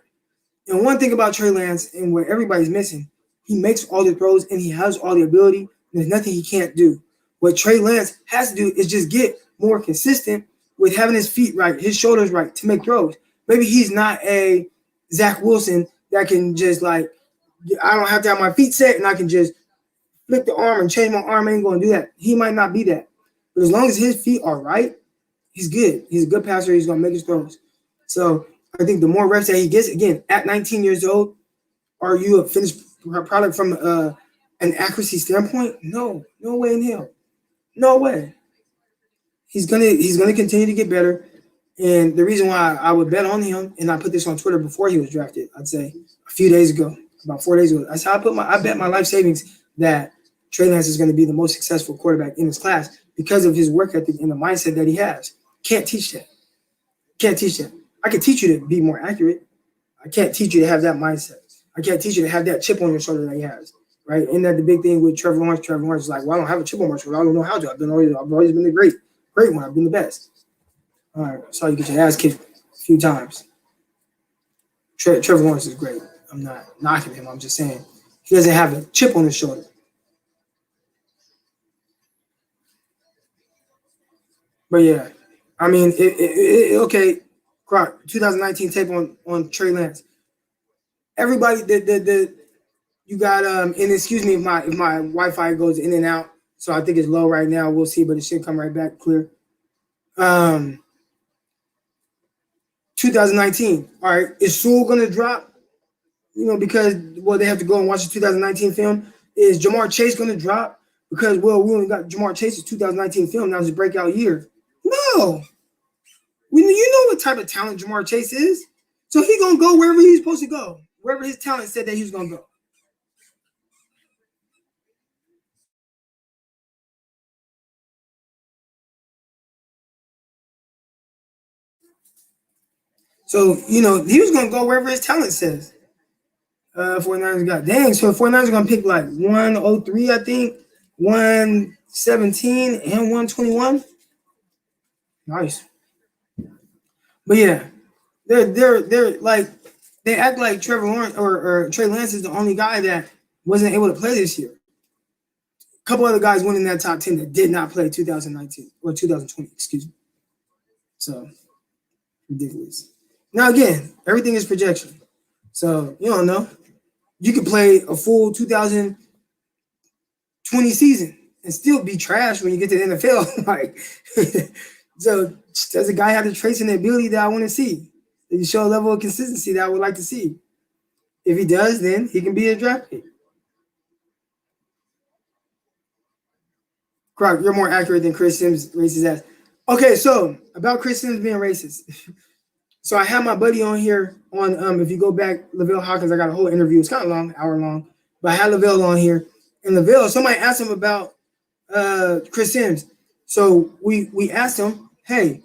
And one thing about Trey Lance and what everybody's missing, he makes all the throws and he has all the ability. And there's nothing he can't do. What Trey Lance has to do is just get more consistent with having his feet right, his shoulders right to make throws. Maybe he's not a Zach Wilson that can just like, I don't have to have my feet set and I can just flick the arm and change my arm. I ain't going to do that. He might not be that. But as long as his feet are right, he's good. He's a good passer. He's going to make his throws. So I think the more reps that he gets, again, at 19 years old, are you a finished product from an accuracy standpoint? No way in hell. No way. He's gonna continue to get better. And the reason why I would bet on him, and I put this on Twitter before he was drafted, I'd say a few days ago, about 4 days ago. That's how I bet my life savings that Trey Lance is going to be the most successful quarterback in his class because of his work ethic and the mindset that he has. Can't teach that. Can't teach that. I can teach you to be more accurate. I can't teach you to have that mindset. I can't teach you to have that chip on your shoulder that he has. Right? Isn't that the big thing with Trevor Lawrence? Trevor Lawrence is like, well, I don't have a chip on my shoulder. I don't know how to. I've always been the great one. I've been the best. All right, saw you get your ass kicked a few times. Trevor Lawrence is great. I'm not knocking him. I'm just saying he doesn't have a chip on his shoulder. But yeah, I mean, okay, Croc, 2019 tape on Trey Lance. Everybody, you got and excuse me if my Wi-Fi goes in and out. So I think it's low right now. We'll see, but it should come right back clear. 2019. All right, is Sewell gonna drop? Because they have to go and watch the 2019 film. Is Jamar Chase gonna drop? Because we only got Jamar Chase's 2019 film. That was his breakout year. No, you know what type of talent Jamar Chase is. So he's gonna go wherever he's supposed to go, wherever his talent said that he was gonna go. So, he was going to go wherever his talent says. 49ers got, dang, so 49ers are going to pick like 103, I think, 117, and 121. Nice. But yeah, they're like, they act like Trevor Lawrence or Trey Lance is the only guy that wasn't able to play this year. A couple other guys went in that top 10 that did not play 2019 or 2020, excuse me. So, ridiculous. Now, again, everything is projection. So, you don't know. You could play a full 2020 season and still be trash when you get to the NFL. Like, so does a guy have the traits and the ability that I want to see? Does he show a level of consistency that I would like to see? If he does, then he can be a draft pick. Croc, you're more accurate than Chris Sims racist ass. Okay, so about Chris Sims being racist. So I had my buddy on here on if you go back, Lavelle Hawkins, I got a whole interview. It's kind of long, hour long, but I had Lavelle on here. And Lavelle, somebody asked him about Chris Sims. So we asked him, hey,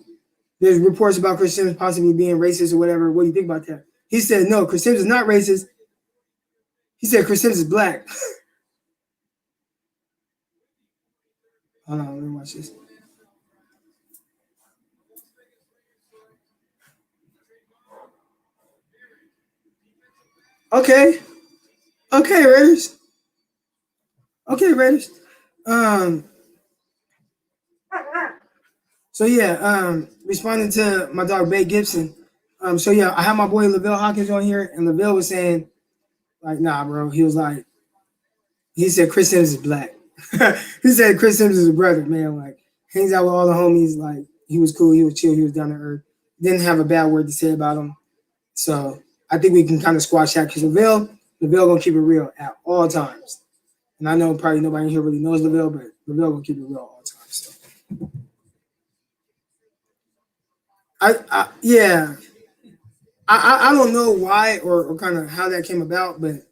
there's reports about Chris Sims possibly being racist or whatever. What do you think about that? He said, no, Chris Sims is not racist. He said Chris Sims is black. Hold on, let me watch this. Okay, Raiders. Okay, Raiders. So yeah, responding to my dog Bay Gibson. So yeah, I have my boy Lavelle Hawkins on here, and Lavelle was saying, like, nah, bro. He was like, he said Chris Sims is black. He said Chris Sims is a brother, man. Like, hangs out with all the homies. Like, he was cool, he was chill, he was down to earth. Didn't have a bad word to say about him. So I think we can kind of squash that because Lavelle gonna keep it real at all times. And I know probably nobody in here really knows Lavelle, but Lavelle gonna keep it real all the time. So I don't know why or kind of how that came about, but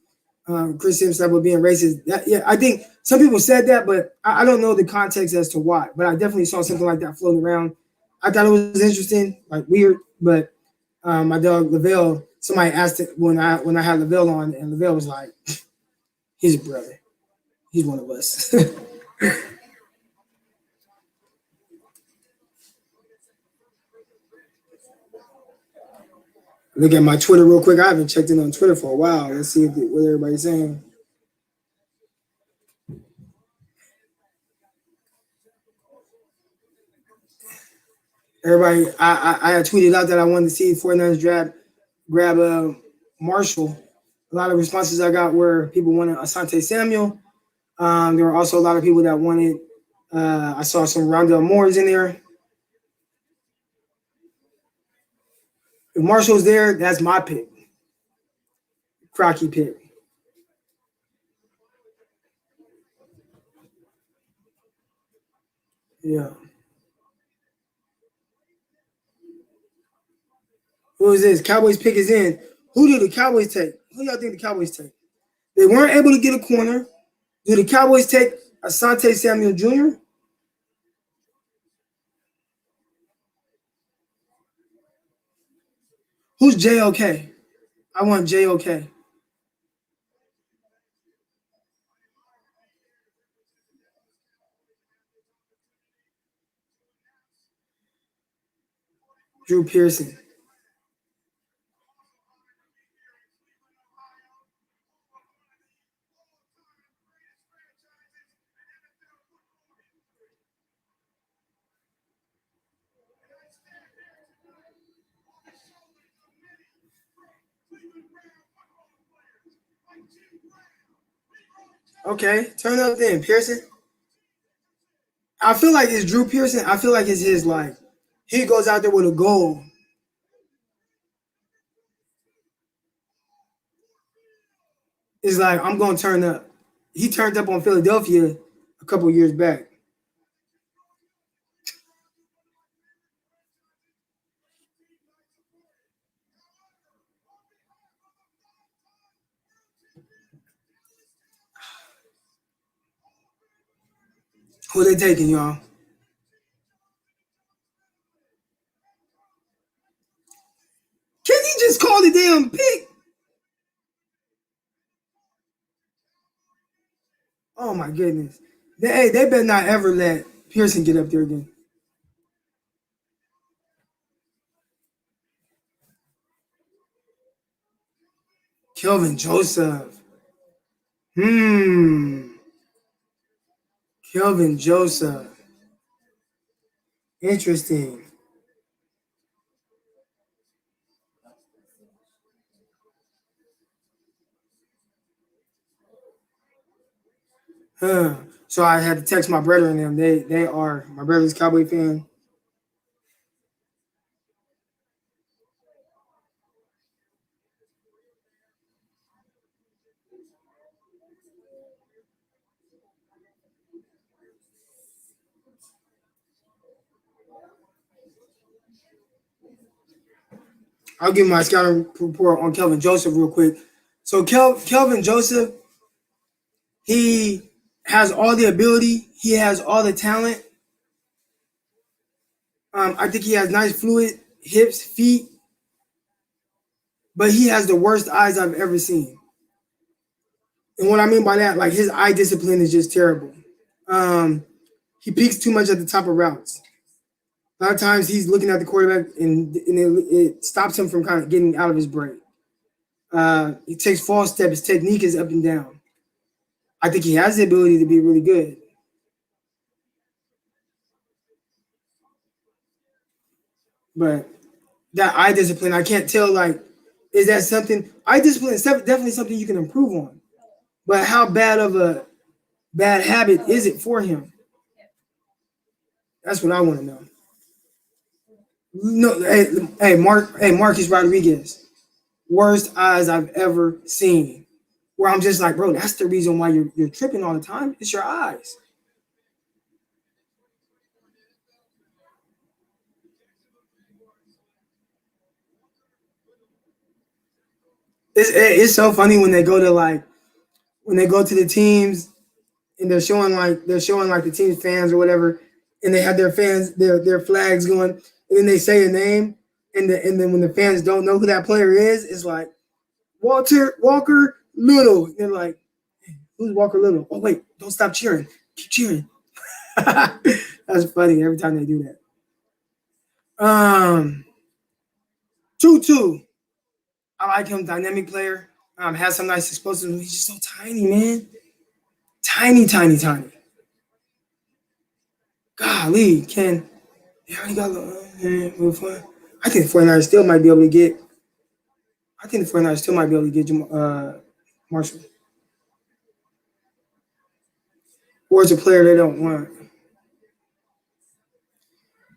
Chris Sims type of being racist. I think some people said that, but I don't know the context as to why. But I definitely saw something like that floating around. I thought it was interesting, like weird, but my dog Lavelle, somebody asked it when I had Lavelle on, and Lavelle was like, he's a brother. He's one of us. Look at my Twitter real quick. I haven't checked in on Twitter for a while. Let's see what everybody's saying. Everybody, I had tweeted out that I wanted to see 49ers grab Marshall. A lot of responses I got were people wanted Asante Samuel. There were also a lot of people that wanted. I saw some Rondell Moores in there. If Marshall's there, that's my pick. Crocky pick. Yeah. Who is this? Cowboys pick is in. Who do the Cowboys take? Who y'all think the Cowboys take? They weren't able to get a corner. Do the Cowboys take Asante Samuel Jr.? Who's JOK? I want JOK. Drew Pearson. Okay, turn up then, Pearson. I feel like it's Drew Pearson. I feel like it's his like he goes out there with a goal. It's like I'm gonna turn up. He turned up on Philadelphia a couple years back. Who they taking, y'all? Can he just call the damn pick? Oh my goodness. They better not ever let Pearson get up there again. Kelvin Joseph. Kelvin Joseph. Interesting. Huh. So I had to text my brother and them. They are my brother's Cowboy fan. I'll give my scouting report on Kelvin Joseph real quick. So Kelvin Joseph, he has all the ability. He has all the talent. I think he has nice fluid hips, feet, but he has the worst eyes I've ever seen. And what I mean by that, like his eye discipline is just terrible. He peeks too much at the top of routes. A lot of times he's looking at the quarterback and it stops him from kind of getting out of his break. He takes false steps. His technique is up and down. I think he has the ability to be really good. But that eye discipline, I can't tell, like, is that something? Eye discipline is definitely something you can improve on. But how bad of a bad habit is it for him? That's what I want to know. No, hey, Marcus Rodriguez, worst eyes I've ever seen. Where I'm just like, bro, that's the reason why you're tripping all the time. It's your eyes. It's so funny when they go to the teams and they're showing like the team's fans or whatever, and they have their fans their flags going, and then they say a name, and then when the fans don't know who that player is, it's like Walker Little. And they're like, who's Walker Little? Oh wait, don't stop cheering, keep cheering. That's funny every time they do that. 2-2. I like him, dynamic player. Has some nice explosives. He's just so tiny, man. Tiny. Golly, Ken. They already got. I think the 49ers still might be able to get. I think the 49ers still might be able to get Marshall. Or it's a player they don't want.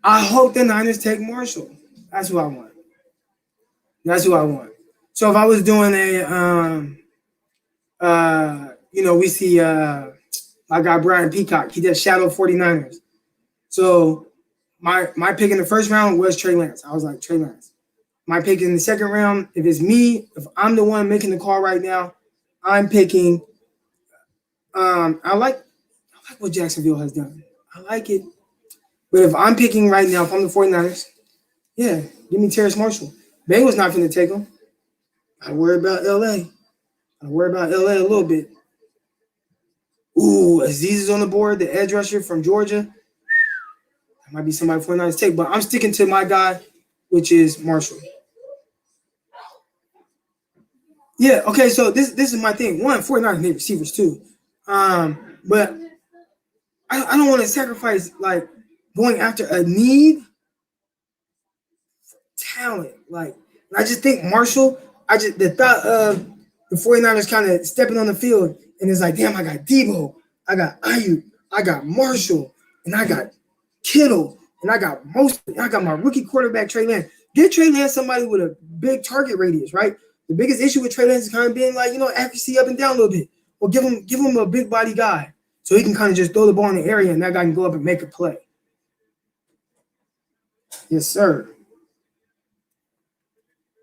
I hope the Niners take Marshall. That's who I want. That's who I want. So if I was doing we see my guy Brian Peacock. He did Shadow 49ers. So my pick in the first round was Trey Lance. I was like, Trey Lance. My pick in the second round, if it's me, if I'm the one making the call right now, I'm picking. I like what Jacksonville has done. I like it. But if I'm picking right now, if I'm the 49ers, yeah, give me Terrace Marshall. Bengals not going to take him. I worry about LA. I worry about LA a little bit. Ooh, Aziz is on the board, the edge rusher from Georgia. That might be somebody 49ers take, but I'm sticking to my guy, which is Marshall. Yeah, okay, so this is my thing. One, 49ers need receivers too. But I don't want to sacrifice like going after a need talent. Like I just think Marshall, the thought of the 49ers kind of stepping on the field and it's like, damn, I got Debo, I got Ayuk, I got Marshall, and I got Kittle, and I got my rookie quarterback Trey Lance. Get Trey Lance somebody with a big target radius, right? The biggest issue with Trey Lance is kind of being like, accuracy up and down a little bit. Well, give him a big body guy so he can kind of just throw the ball in the area and that guy can go up and make a play. Yes, sir.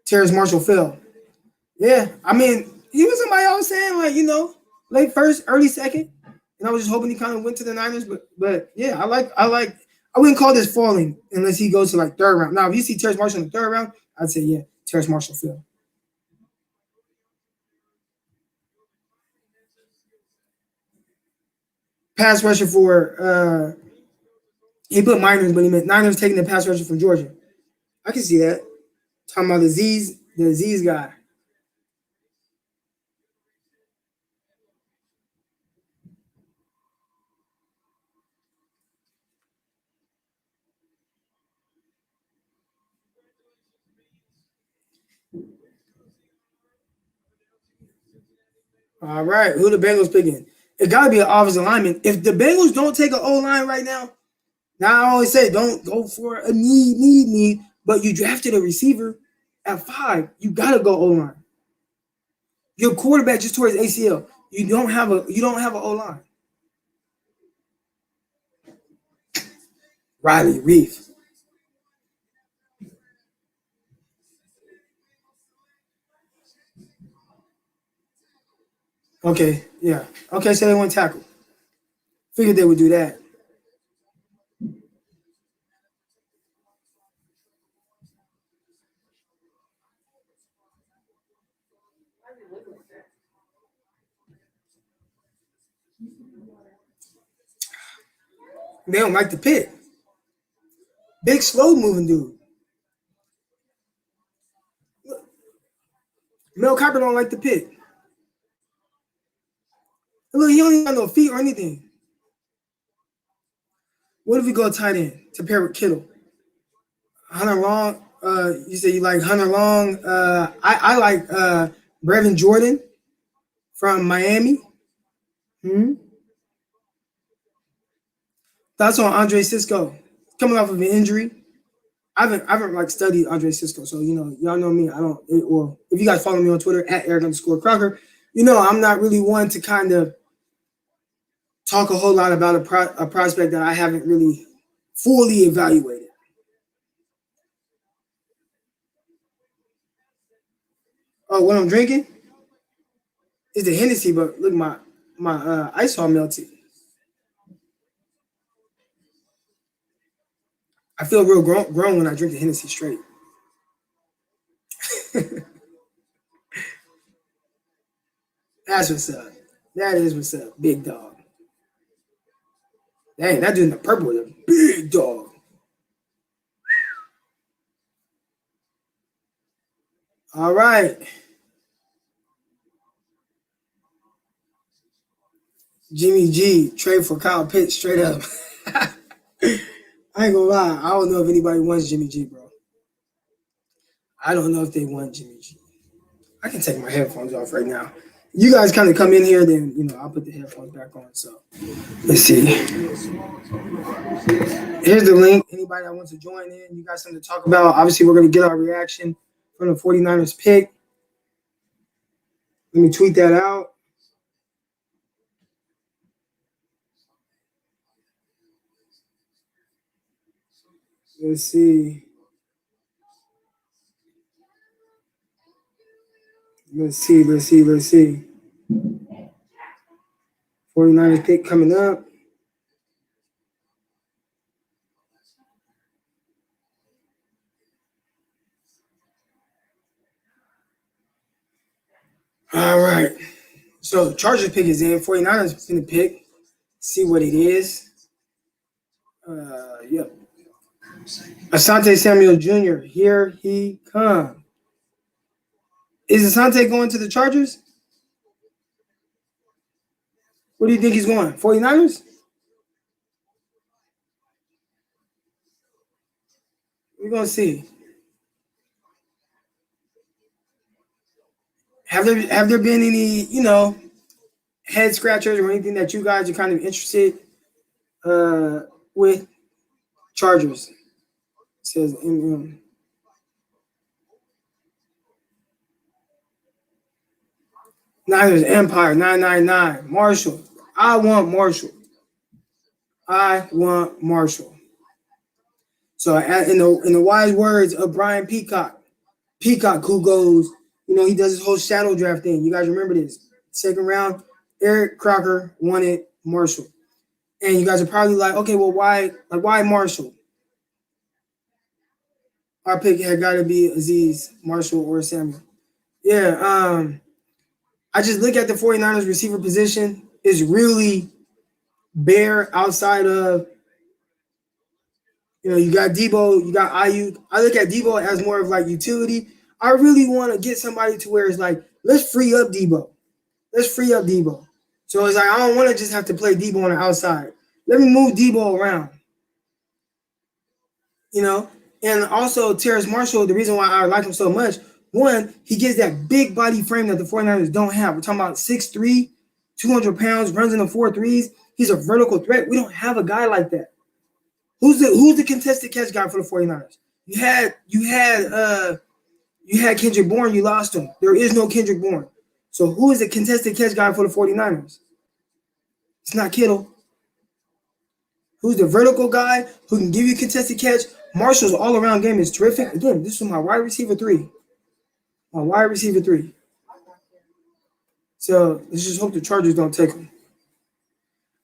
Terrace Marshall fell. Yeah, I mean, he was somebody I was saying like, late first, early second, and I was just hoping he kind of went to the Niners. But yeah, I wouldn't call this falling unless he goes to like third round. Now, if you see Terrace Marshall in the third round, I'd say yeah, Terrace Marshall fell. Pass rusher for he put minors, but he meant Niners taking the pass rusher from Georgia. I can see that. Talking about the Z's guy. All right, who the Bengals picking? It got to be an offensive lineman. If the Bengals don't take an O-line right now, I always say don't go for a need, but you drafted a receiver at 5. You got to go O-line. Your quarterback just tore his ACL. You don't have an O-line. Riley Reef. Okay, yeah. Okay, so they want tackle. Figured they would do that. They don't like the pick. Big, slow moving dude. Mel Kiper don't like the pick. Look, he don't even got no feet or anything. What if we go tight end to pair with Kittle? Hunter Long. You say you like Hunter Long. I like Brevin Jordan from Miami. Thoughts on Andre Cisco coming off of an injury? I haven't like studied Andre Cisco, so y'all know me. I don't. Well, if you guys follow me on Twitter at Eric_Crocker, I'm not really one to kind of talk a whole lot about a prospect that I haven't really fully evaluated. Oh, what I'm drinking is the Hennessy, but look, my ice all melted. I feel real grown when I drink the Hennessy straight. That's what's up. That is what's up, big dog. Dang, that dude in the purple is a big dog. All right. Jimmy G, trade for Kyle Pitts straight up. I ain't gonna lie. I don't know if anybody wants Jimmy G, bro. I don't know if they want Jimmy G. I can take my headphones off right now. You guys kind of come in here, then I'll put the headphones back on. So let's see. Here's the link. Anybody that wants to join in, you got something to talk about. Obviously, we're gonna get our reaction from the 49ers pick. Let me tweet that out. Let's see. Let's see. 49ers pick coming up. All right. So Chargers pick is in. 49ers is going to pick. See what it is. Yep. Asante Samuel Jr. Here he comes. Is Asante going to the Chargers? Where do you think he's going? 49ers? We're going to see. Have there been any, head scratchers or anything that you guys are kind of interested with Chargers? It says MM. Niners Empire 999 Marshall. I want Marshall. So in the wise words of Brian Peacock, who goes, he does his whole shadow draft thing. You guys remember this? Second round, Eric Crocker wanted Marshall. And you guys are probably like, okay, well, why Marshall? Our pick had got to be Aziz, Marshall, or Samuel. Yeah, I just look at the 49ers receiver position. It's really bare outside of, you got Debo, you got Ayuk. I look at Debo as more of like utility. I really want to get somebody to where it's like, let's free up Debo. So it's like, I don't want to just have to play Debo on the outside. Let me move Debo around. And also Terrace Marshall, the reason why I like him so much, one, he gets that big body frame that the 49ers don't have. We're talking about 6'3", 200 pounds, runs in the 4.3s. He's a vertical threat. We don't have a guy like that. Who's the contested catch guy for the 49ers? You had Kendrick Bourne, you lost him. There is no Kendrick Bourne. So who is the contested catch guy for the 49ers? It's not Kittle. Who's the vertical guy who can give you contested catch? Marshall's all-around game is terrific. Again, this is my wide receiver 3. So let's just hope the Chargers don't take him.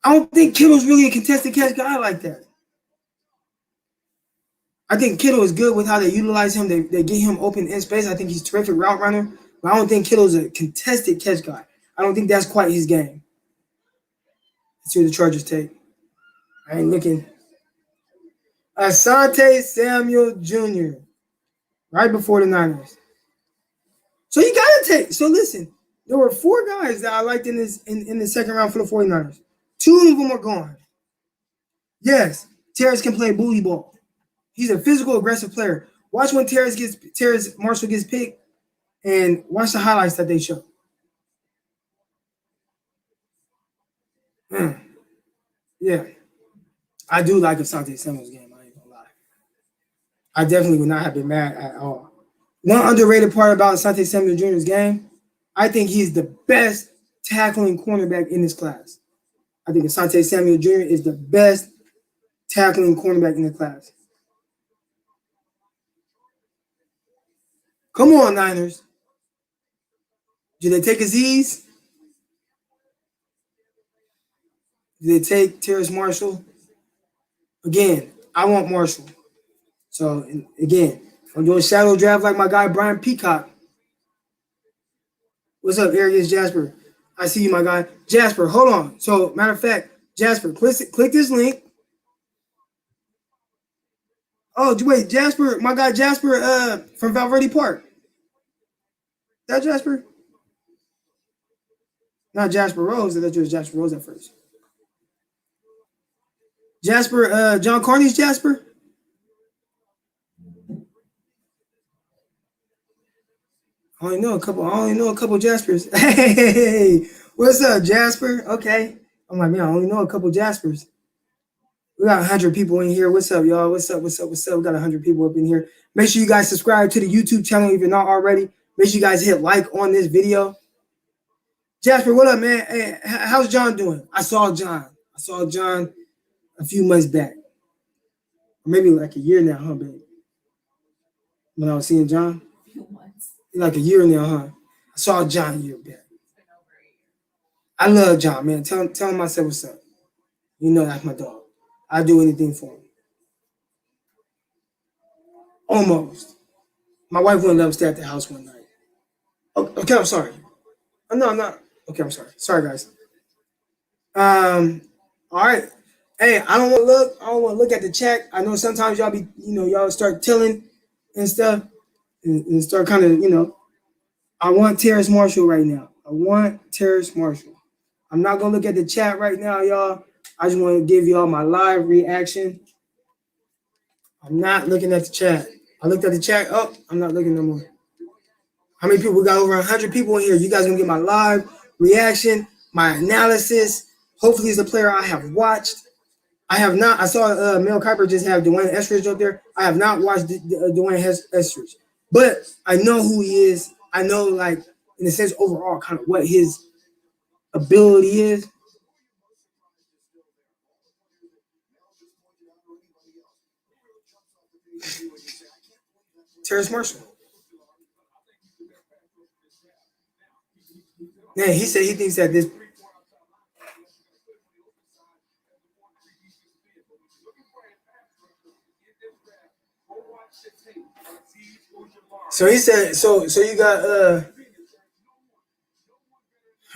I don't think Kittle's really a contested catch guy like that. I think Kittle is good with how they utilize him. They get him open in space. I think he's a terrific route runner. But I don't think Kittle's a contested catch guy. I don't think that's quite his game. Let's see what the Chargers take. I ain't looking. Asante Samuel Jr. right before the Niners. So you got to take. So listen, there were 4 guys that I liked in the second round for the 49ers. 2 of them are gone. Yes, Terrace can play booty ball. He's a physical, aggressive player. Watch when Terrace Marshall gets picked, and watch the highlights that they show. Yeah, I do like Asante Samuel's game. I ain't gonna lie. I definitely would not have been mad at all. One underrated part about Asante Samuel Jr.'s game, I think he's the best tackling cornerback in this class. I think Asante Samuel Jr. is the best tackling cornerback in the class. Come on, Niners. Did they take Aziz? Did they take Terrace Marshall? Again, I want Marshall. So, again, I'm doing shadow draft like my guy Brian Peacock. What's up, Arius Jasper? I see you, my guy. Jasper, hold on. So, matter of fact, Jasper, click this link. Oh, wait, Jasper, my guy Jasper from Valverde Park. That Jasper? Not Jasper Rose. I thought you was Jasper Rose at first. Jasper, John Carney's Jasper. I only know a couple Jaspers. Hey, what's up, Jasper? Okay. I'm like, man, I only know a couple Jaspers. We got 100 people in here. What's up, y'all? What's up? We got 100 people up in here. Make sure you guys subscribe to the YouTube channel if you're not already. Make sure you guys hit like on this video. Jasper, what up, man? Hey, how's John doing? I saw John a few months back. Or maybe like a year now, huh, babe? When I was seeing John? A few months. Like a year now, huh? I saw John a year back. It's been over a year. I love John, man. Tell him I said what's up. You know that's my dog. I do anything for him. Almost. My wife wouldn't let him stay at the house one night. Okay, I'm sorry. No, I'm not. Okay, I'm sorry. Sorry, guys. All right. Hey, I don't want to look at the chat. I know sometimes y'all be, y'all start tilling and stuff and start kind of, I want Terrace Marshall right now. I'm not gonna look at the chat right now, y'all. I just want to give y'all my live reaction. I'm not looking at the chat. I looked at the chat. Oh, I'm not looking no more. How many people? We got over 100 people in here. You guys gonna get my live reaction, my analysis. Hopefully, it's a player I have watched. I have not. I saw Mel Kiper just have Dwayne Eskridge up there. I have not watched Dwayne Eskridge, but I know who he is. I know, like, in a sense, overall, kind of what his ability is. Terrace Marshall. Man, he said he thinks that this. So he said. So you got.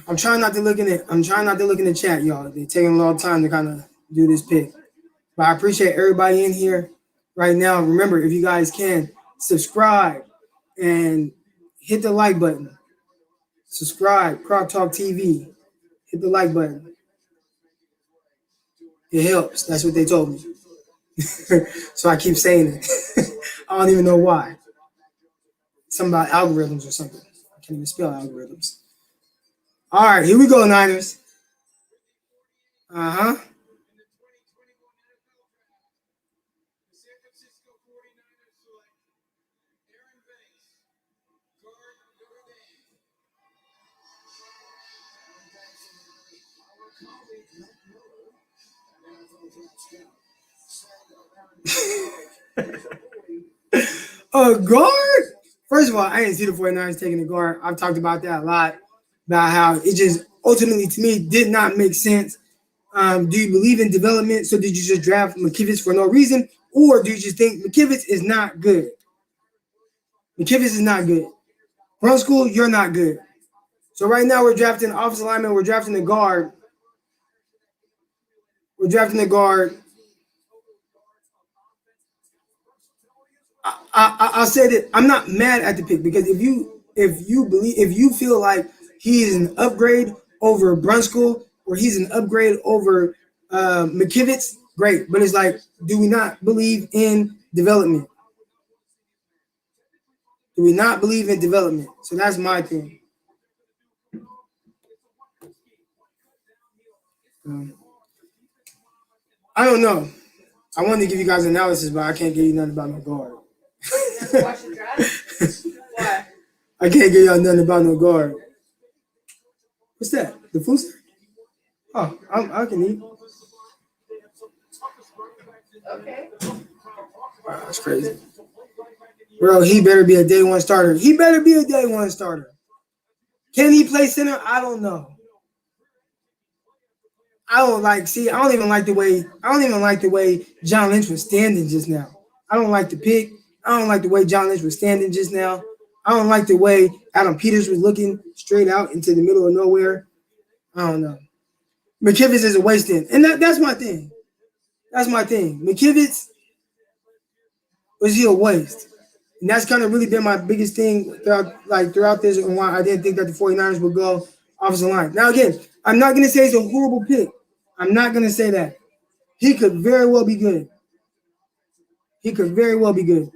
I'm trying not to look in the chat, y'all. They're taking a long time to kind of do this pick, but I appreciate everybody in here right now. Remember, if you guys can subscribe and hit the like button. Subscribe, Croc Talk TV. Hit the like button. It helps. That's what they told me. So I keep saying it. I don't even know why. Something about algorithms or something. I can't even spell algorithms. All right, here we go, Niners. Uh-huh. A guard? First of all, I didn't see the 49ers taking a guard. I've talked about that a lot, about how it just ultimately, to me, did not make sense. Do you believe in development? So did you just draft McKivitz for no reason? Or do you just think McKivitz is not good? McKivitz is not good. Brown school, you're not good. So right now we're drafting offensive lineman. We're drafting the guard. I'll say that I'm not mad at the pick, because if you feel like he is an upgrade over Brunskill or he's an upgrade over McKivitz, great. But it's like, do we not believe in development? Do we not believe in development? So that's my thing. I don't know. I wanted to give you guys analysis, but I can't give you nothing about no guard. Watch the draft? Why? I can't give y'all nothing about no guard. What's that? The food stamp? Oh, I can eat. Okay. Wow, that's crazy. Bro, he better be a day one starter. Can he play center? I don't know. I don't even like the way John Lynch was standing just now. I don't like the pick. I don't like the way John Lynch was standing just now. I don't like the way Adam Peters was looking straight out into the middle of nowhere. I don't know. McKivitz is a waste in. And that's my thing. McKivitz, was he a waste? And that's kind of really been my biggest thing throughout this, and why I didn't think that the 49ers would go offensive line. Now, again, I'm not going to say it's a horrible pick. I'm not going to say that. He could very well be good. He could very well be good.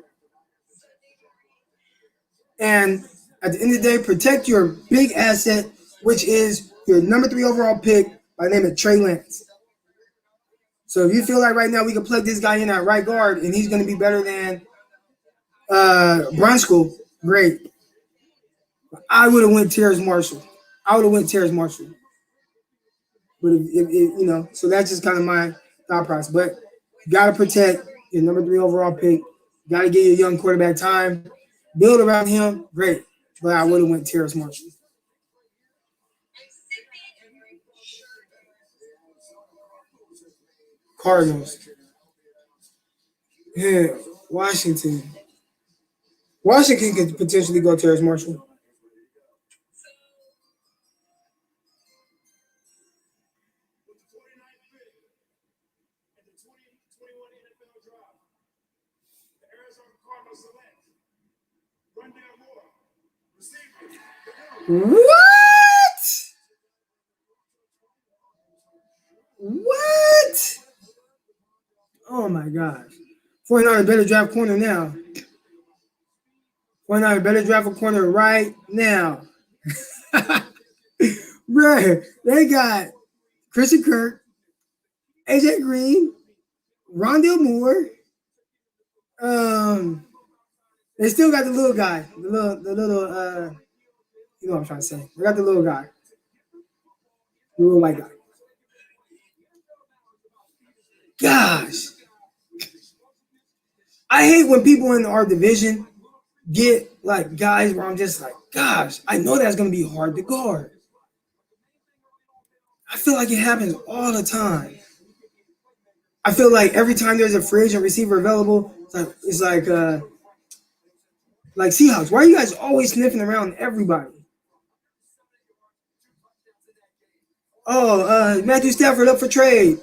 And at the end of the day, protect your big asset, which is your number 3 overall pick by the name of Trey Lance. So if you feel like right now we can plug this guy in at right guard and he's going to be better than Brunskill, great. I would have went Terrace Marshall. But if so that's just kind of my thought process. But you got to protect your number 3 overall pick. You got to give your young quarterback time. Build around him, great. But I would have went Terrace Marshall. Cardinals. Yeah, Washington. Washington could potentially go Terrace Marshall. What? What? Oh my gosh. 49ers better draft corner now. 49ers better draft a corner right now. Bruh, they got Christian Kirk, AJ Green, Rondale Moore. They still got the little guy, the little you know what I'm trying to say. They got the little guy, the little white guy. Gosh, I hate when people in our division get like guys where I'm just like, gosh, I know that's gonna be hard to guard. I feel like it happens all the time. I feel like every time there's a free agent receiver available, it's like Seahawks. Why are you guys always sniffing around everybody? Oh, Matthew Stafford up for trade.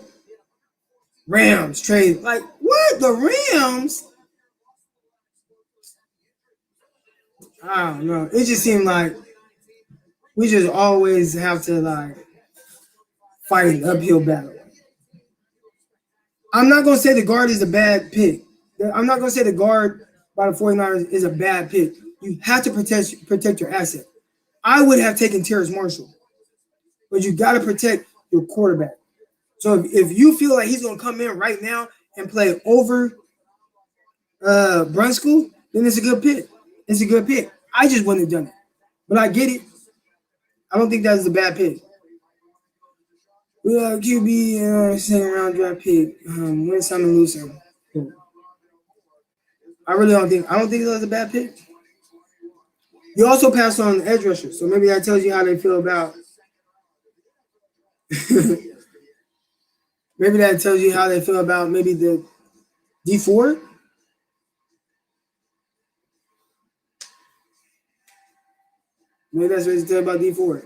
Rams trade. Like, what? The Rams? I don't know. It just seemed like we just always have to like fight an uphill battle. I'm not going to say the guard is a bad pick. I'm not going to say the guard by the 49ers is a bad pick. You have to protect your asset. I would have taken Terrace Marshall, but you got to protect your quarterback. So if you feel like he's going to come in right now and play over Brunskill, then it's a good pick. It's a good pick. I just wouldn't have done it. But I get it. I don't think that's a bad pick. We got QB second round draft pick. Win some and lose some. I don't think that's a bad pick. You also passed on edge rusher, so maybe that tells you how they feel about. Maybe that tells you how they feel about maybe the D4. Maybe that's what it's tell about D4.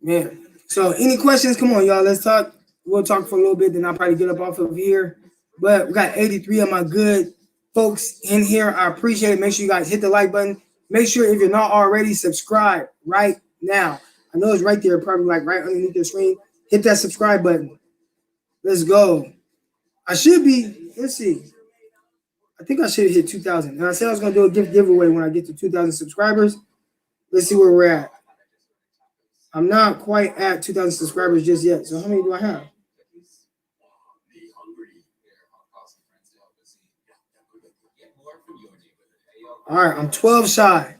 Man. So any questions? Come on, y'all. Let's talk. We'll talk for a little bit, then I'll probably get up off of here. But we got 83 of my good folks in here. I appreciate it. Make sure you guys hit the like button. Make sure if you're not already, subscribe right now. I know it's right there, probably like right underneath the screen. Hit that subscribe button. Let's go. I should be, let's see. I think I should have hit 2,000. And I said I was going to do a gift giveaway when I get to 2,000 subscribers. Let's see where we're at. I'm not quite at 2,000 subscribers just yet. So how many do I have? All right, I'm 12 shy.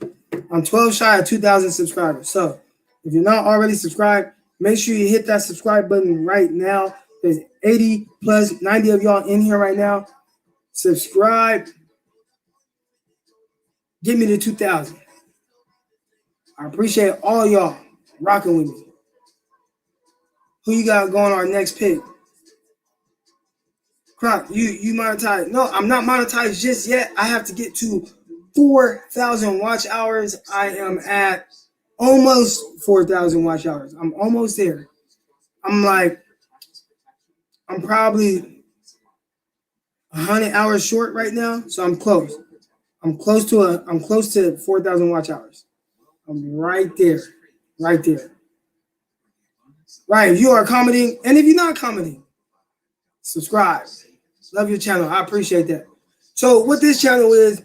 I'm 12 shy of 2,000 subscribers. So if you're not already subscribed, make sure you hit that subscribe button right now. There's 80 plus 90 of y'all in here right now. Subscribe. Get me to 2,000. I appreciate all y'all rocking with me. Who you got going our next pick? Croc, you monetized. No, I'm not monetized just yet. I have to get to 4,000 watch hours. I am at almost 4,000 watch hours. I'm almost there. I'm probably 100 hours short right now, so I'm close. I'm close to 4,000 watch hours. I'm right there. Right. If you are commenting, and if you're not commenting, subscribe. Love your channel. I appreciate that. So what this channel is,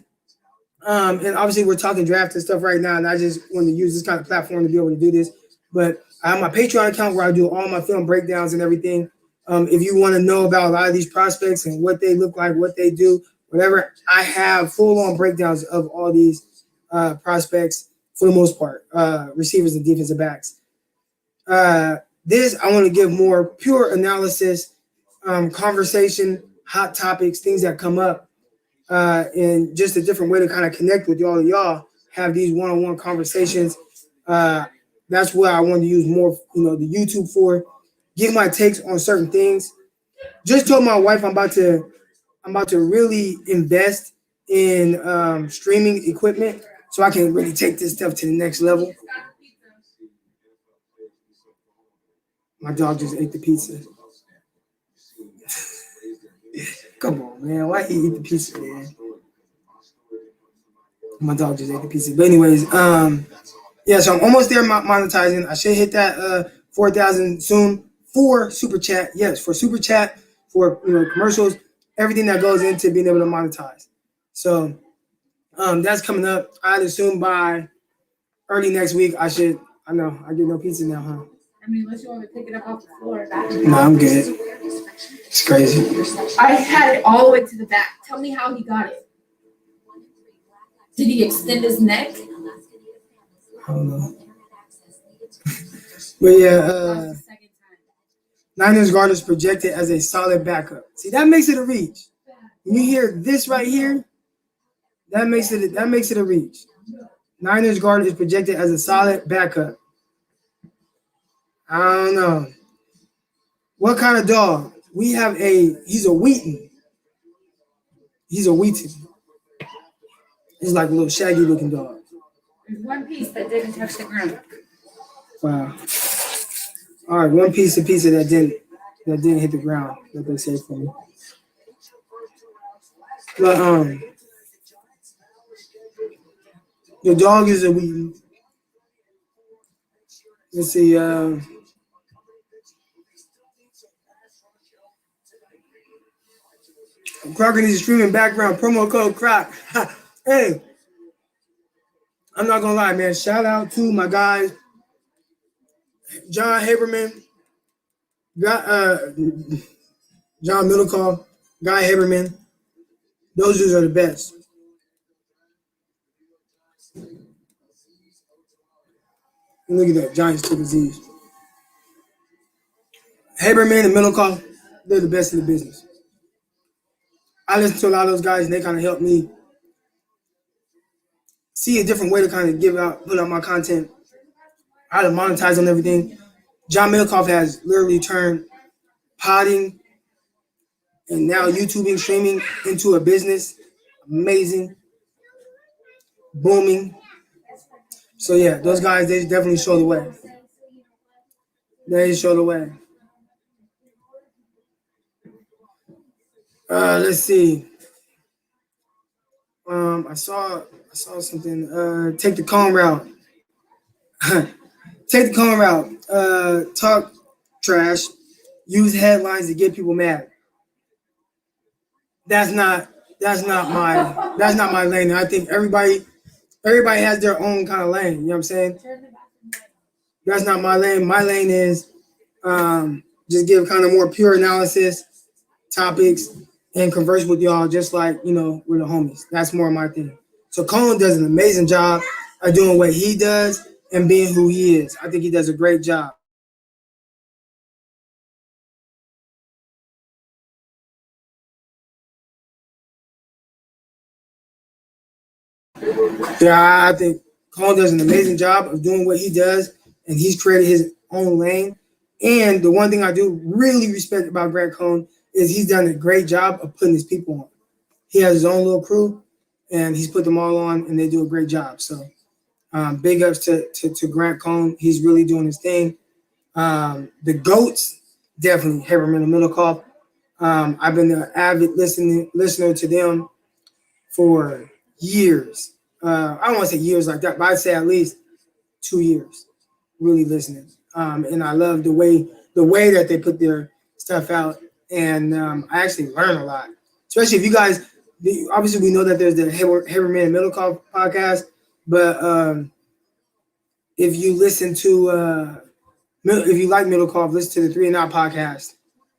and obviously we're talking draft and stuff right now, and I just want to use this kind of platform to be able to do this. But I have my Patreon account where I do all my film breakdowns and everything. If you want to know about a lot of these prospects and what they look like, what they do, whatever, I have full-on breakdowns of all these prospects for the most part, receivers and defensive backs. This, I want to give more pure analysis, conversation, hot topics, things that come up, and just a different way to kind of connect with y'all, have these one-on-one conversations. That's what I want to use more, the YouTube for. Give my takes on certain things. Just told my wife I'm about to really invest in streaming equipment so I can really take this stuff to the next level. My dog just ate the pizza. Come on, man. Why he eat the pizza, man? My dog just ate the pizza. But anyways, yeah, so I'm almost there monetizing. I should hit that 4,000 soon for Super Chat. Yes, for Super Chat, for commercials, everything that goes into being able to monetize. So that's coming up. I'd assume by early next week I get no pizza now, huh? I mean, unless you want to pick it up off the floor. No, I'm good. It's crazy. I had it all the way to the back. Tell me how he got it. Did he extend his neck? I don't know. But yeah, Niners guard is projected as a solid backup. See, that makes it a reach. When you hear this right here, that makes it a reach. Niners guard is projected as a solid backup. I don't know. What kind of dog? We have he's a Wheaton. He's a Wheaton. He's like a little shaggy looking dog. There's one piece that didn't touch the ground. Wow. All right, one piece of pizza that didn't hit the ground, that they say for me. But the dog is a Wheaton. Let's see. Crocker needs a streaming background. Promo code Croc. Hey, I'm not gonna lie, man. Shout out to my guys, John Haberman, John Middlecoff, Guy Haberman. Those dudes are the best. And look at that, Giants took disease. Haberman and Middlecoff, they're the best in the business. I listen to a lot of those guys, and they kind of help me see a different way to kind of put out my content, how to monetize on everything. John Middlecoff has literally turned podding and now YouTubing, streaming into a business. Amazing. Booming. So yeah, those guys, they definitely show the way. They show the way. Let's see. I saw something. Take the calm route. Take the calm route. Talk trash. Use headlines to get people mad. That's not my lane. I think everybody has their own kind of lane. You know what I'm saying? That's not my lane. My lane is just give kind of more pure analysis, topics, and converse with y'all just like, we're the homies. That's more my thing. So Colin does an amazing job of doing what he does and being who he is. I think he does a great job. Yeah, I think Colin does an amazing job of doing what he does, and he's created his own lane. And the one thing I do really respect about Grant Cohn is he's done a great job of putting his people on. He has his own little crew, and he's put them all on, and they do a great job. So big ups to Grant Cohn. He's really doing his thing. The GOATs, definitely Haberman and Middlecoff. I've been an avid listener to them for years. I don't want to say years like that, but I'd say at least 2 years really listening. And I love the way that they put their stuff out, and I actually learn a lot. Especially if you guys, obviously we know that there's the Haberman and Middlecoff podcast, but if you listen to if you like Middlecoff, listen to the Three and Out podcast.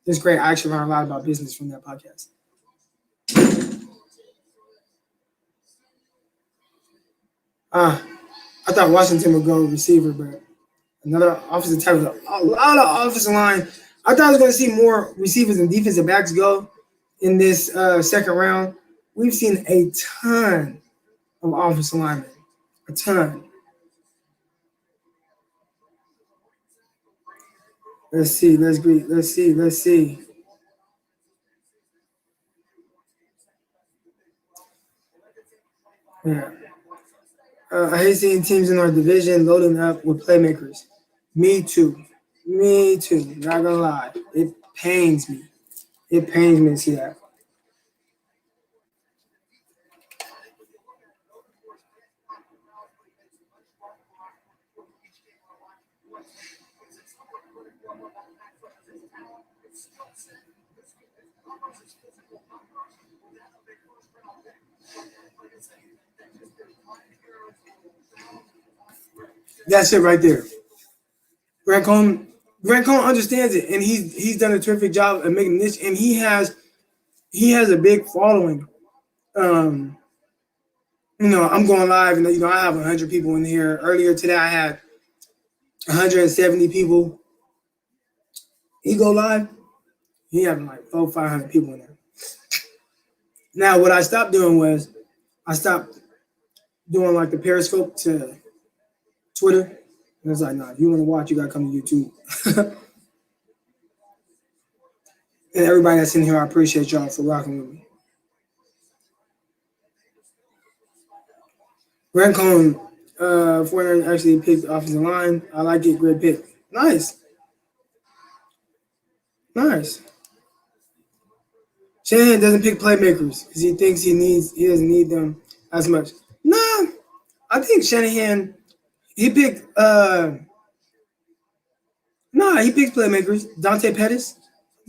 It's great. I actually learned a lot about business from that podcast. I thought Washington would go receiver, but another offensive tackle, a lot of offensive line. I thought I was going to see more receivers and defensive backs go in this second round. We've seen a ton of offensive linemen, a ton. Let's see. Yeah. I hate seeing teams in our division loading up with playmakers. Me too. Not gonna lie. It pains me. To see that. That's it right there. Grant Cohn understands it, and he's done a terrific job of making this. And he has a big following. I'm going live, and I have 100 people in here. Earlier today, I had 170 people. He go live. He had like 500 people in there. Now, what I stopped doing was I stopped doing like the Periscope to Twitter. And it's like, nah, if you want to watch, you gotta come to YouTube. And everybody that's in here, I appreciate y'all for rocking with me. Grant Cohn, 49 actually picked offensive line. I like it. Great pick. Nice. Shanahan doesn't pick playmakers because he thinks he doesn't need them as much. No, I think Shanahan, he picked he picked playmakers. Dante Pettis.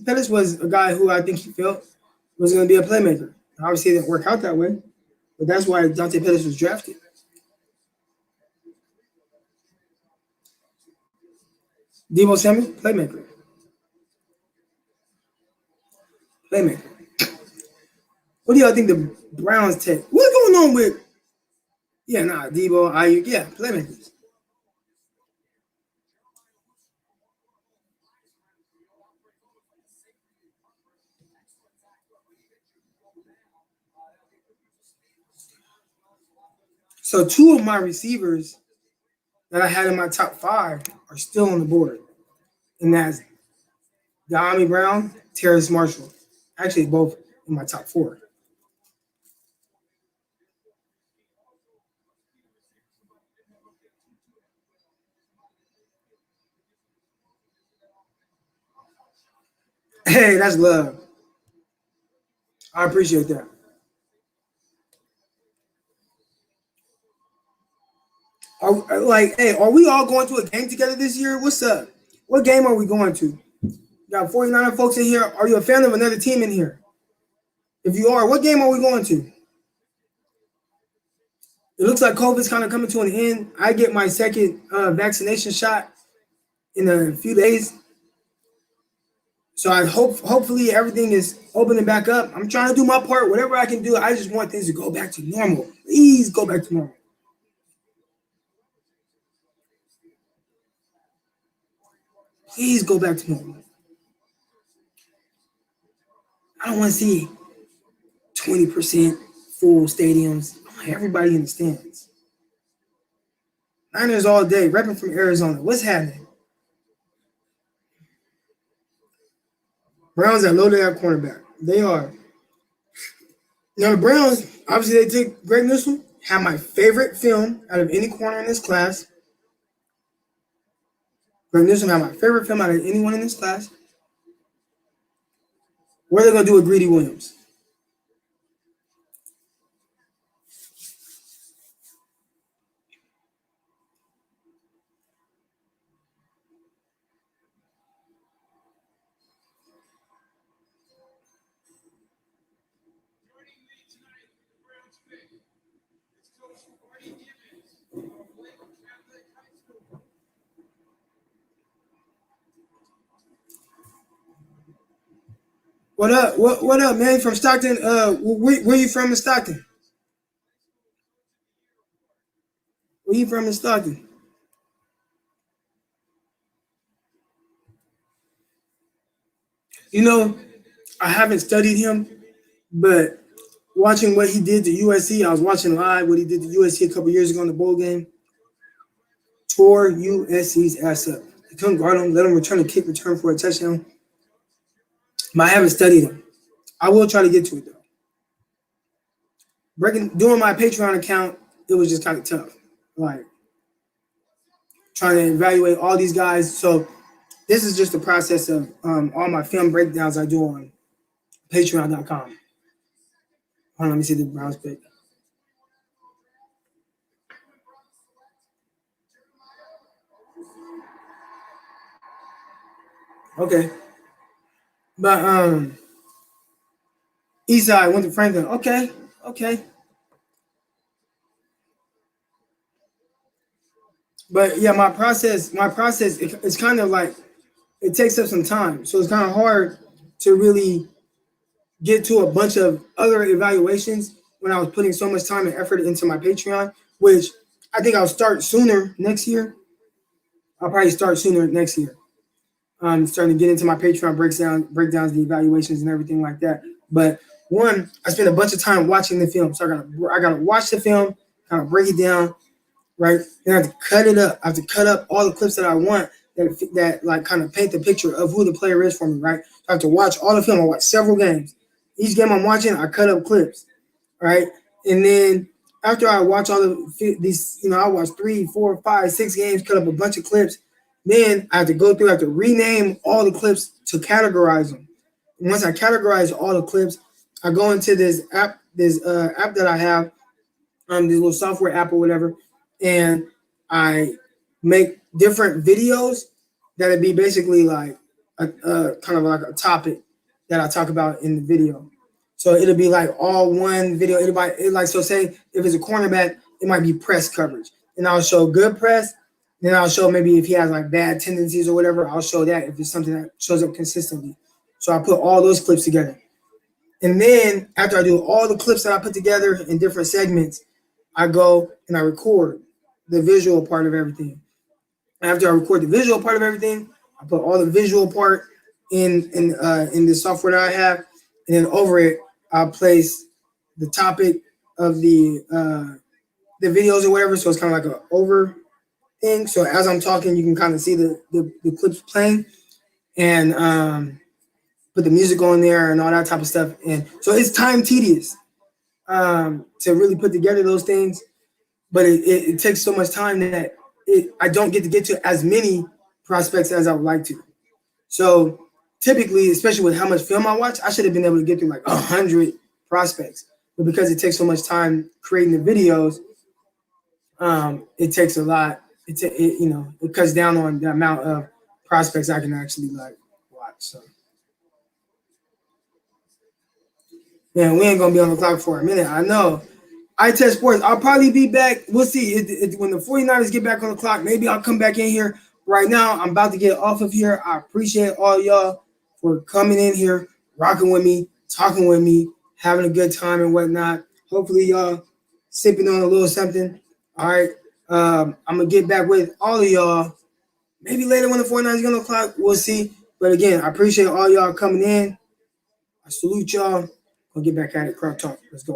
Pettis was a guy who I think he felt was going to be a playmaker. Obviously, it didn't work out that way, but that's why Dante Pettis was drafted. Deebo Samuel, playmaker. What do y'all think the Browns take? What's going on with? Yeah, Deebo, Ayuk, yeah, playmakers. So 2 of my receivers that I had in my top 5 are still on the board, and that's De'Ami Brown, Terrace Marshall. Actually, both in my top 4. Hey, that's love. I appreciate that. Are we all going to a game together this year? What's up? What game are we going to? Got 49 folks in here. Are you a fan of another team in here? If you are, what game are we going to? It looks like COVID's kind of coming to an end. I get my second vaccination shot in a few days. So I hopefully everything is opening back up. I'm trying to do my part, whatever I can do. I just want things to go back to normal. Please go back to normal. Please go back to normal. I don't want to see 20% full stadiums. I want everybody in the stands. Niners all day, repping from Arizona. What's happening? Browns are loaded at cornerback. They are. Now the Browns, obviously they took Greg Newsome. Have my favorite film out of any corner in this class. Greg Newsome had my favorite film out of anyone in this class. What are they going to do with Greedy Williams? What up? What up, man? From Stockton? Where you from in Stockton? Where you from in Stockton? You know, I haven't studied him, but watching what he did to USC, I was watching live what he did to USC a couple years ago in the bowl game. Tore USC's ass up. He couldn't guard him, let him return a kick return for a touchdown. But I haven't studied him. I will try to get to it though. Doing my Patreon account, it was just kind of tough. Like trying to evaluate all these guys. So this is just the process of all my film breakdowns I do on patreon.com. Hold on, let me see the Browns pick. Okay. But Eastside went to Franklin. Okay. But yeah, my process, it's kind of like it takes up some time. So it's kind of hard to really get to a bunch of other evaluations when I was putting so much time and effort into my Patreon, which I think I'll start sooner next year. I'll probably start sooner next year. I'm starting to get into my Patreon breakdowns, the evaluations and everything like that. But one, I spent a bunch of time watching the film. So I gotta watch the film, kind of break it down, right? Then I have to cut it up. I have to cut up all the clips that I want that like kind of paint the picture of who the player is for me, right? So I have to watch all the film. I watch several games. Each game I'm watching, I cut up clips, right? And then after I watch all of these, I watch 3, 4, 5, 6 games, cut up a bunch of clips. Then I have to go through, I have to rename all the clips to categorize them. And once I categorize all the clips, I go into this app that I have, this little software app or whatever, and I make different videos that'd be basically like a kind of like a topic that I talk about in the video. So it'll be like all one video. So say if it's a cornerback, it might be press coverage. And I'll show good press. Then I'll show maybe if he has like bad tendencies or whatever, I'll show that if it's something that shows up consistently. So I put all those clips together. And then after I do all the clips that I put together in different segments, I go and I record the visual part of everything. After I record the visual part of everything, I put all the visual part in the software that I have, and then over it, I'll place the topic of the videos or whatever. So it's kind of like an over thing. So as I'm talking, you can kind of see the clips playing, and put the music on there and all that type of stuff. And so it's time tedious to really put together those things, but it takes so much time that I don't get to as many prospects as I would like to. So typically, especially with how much film I watch, I should have been able to get through like 100 prospects. But because it takes so much time creating the videos, it takes a lot. It cuts down on the amount of prospects I can actually like watch. So man, we ain't gonna be on the clock for a minute. I know. iTest Sports, I'll probably be back. We'll see. When the 49ers get back on the clock, maybe I'll come back in here. Right now, I'm about to get off of here. I appreciate all y'all for coming in here, rocking with me, talking with me, having a good time and whatnot. Hopefully, y'all sipping on a little something. All right. I'm going to get back with all of y'all. Maybe later when the 49ers get on the clock, we'll see. But again, I appreciate all y'all coming in. I salute y'all. I'll get back at it. Crowd talk. Let's go.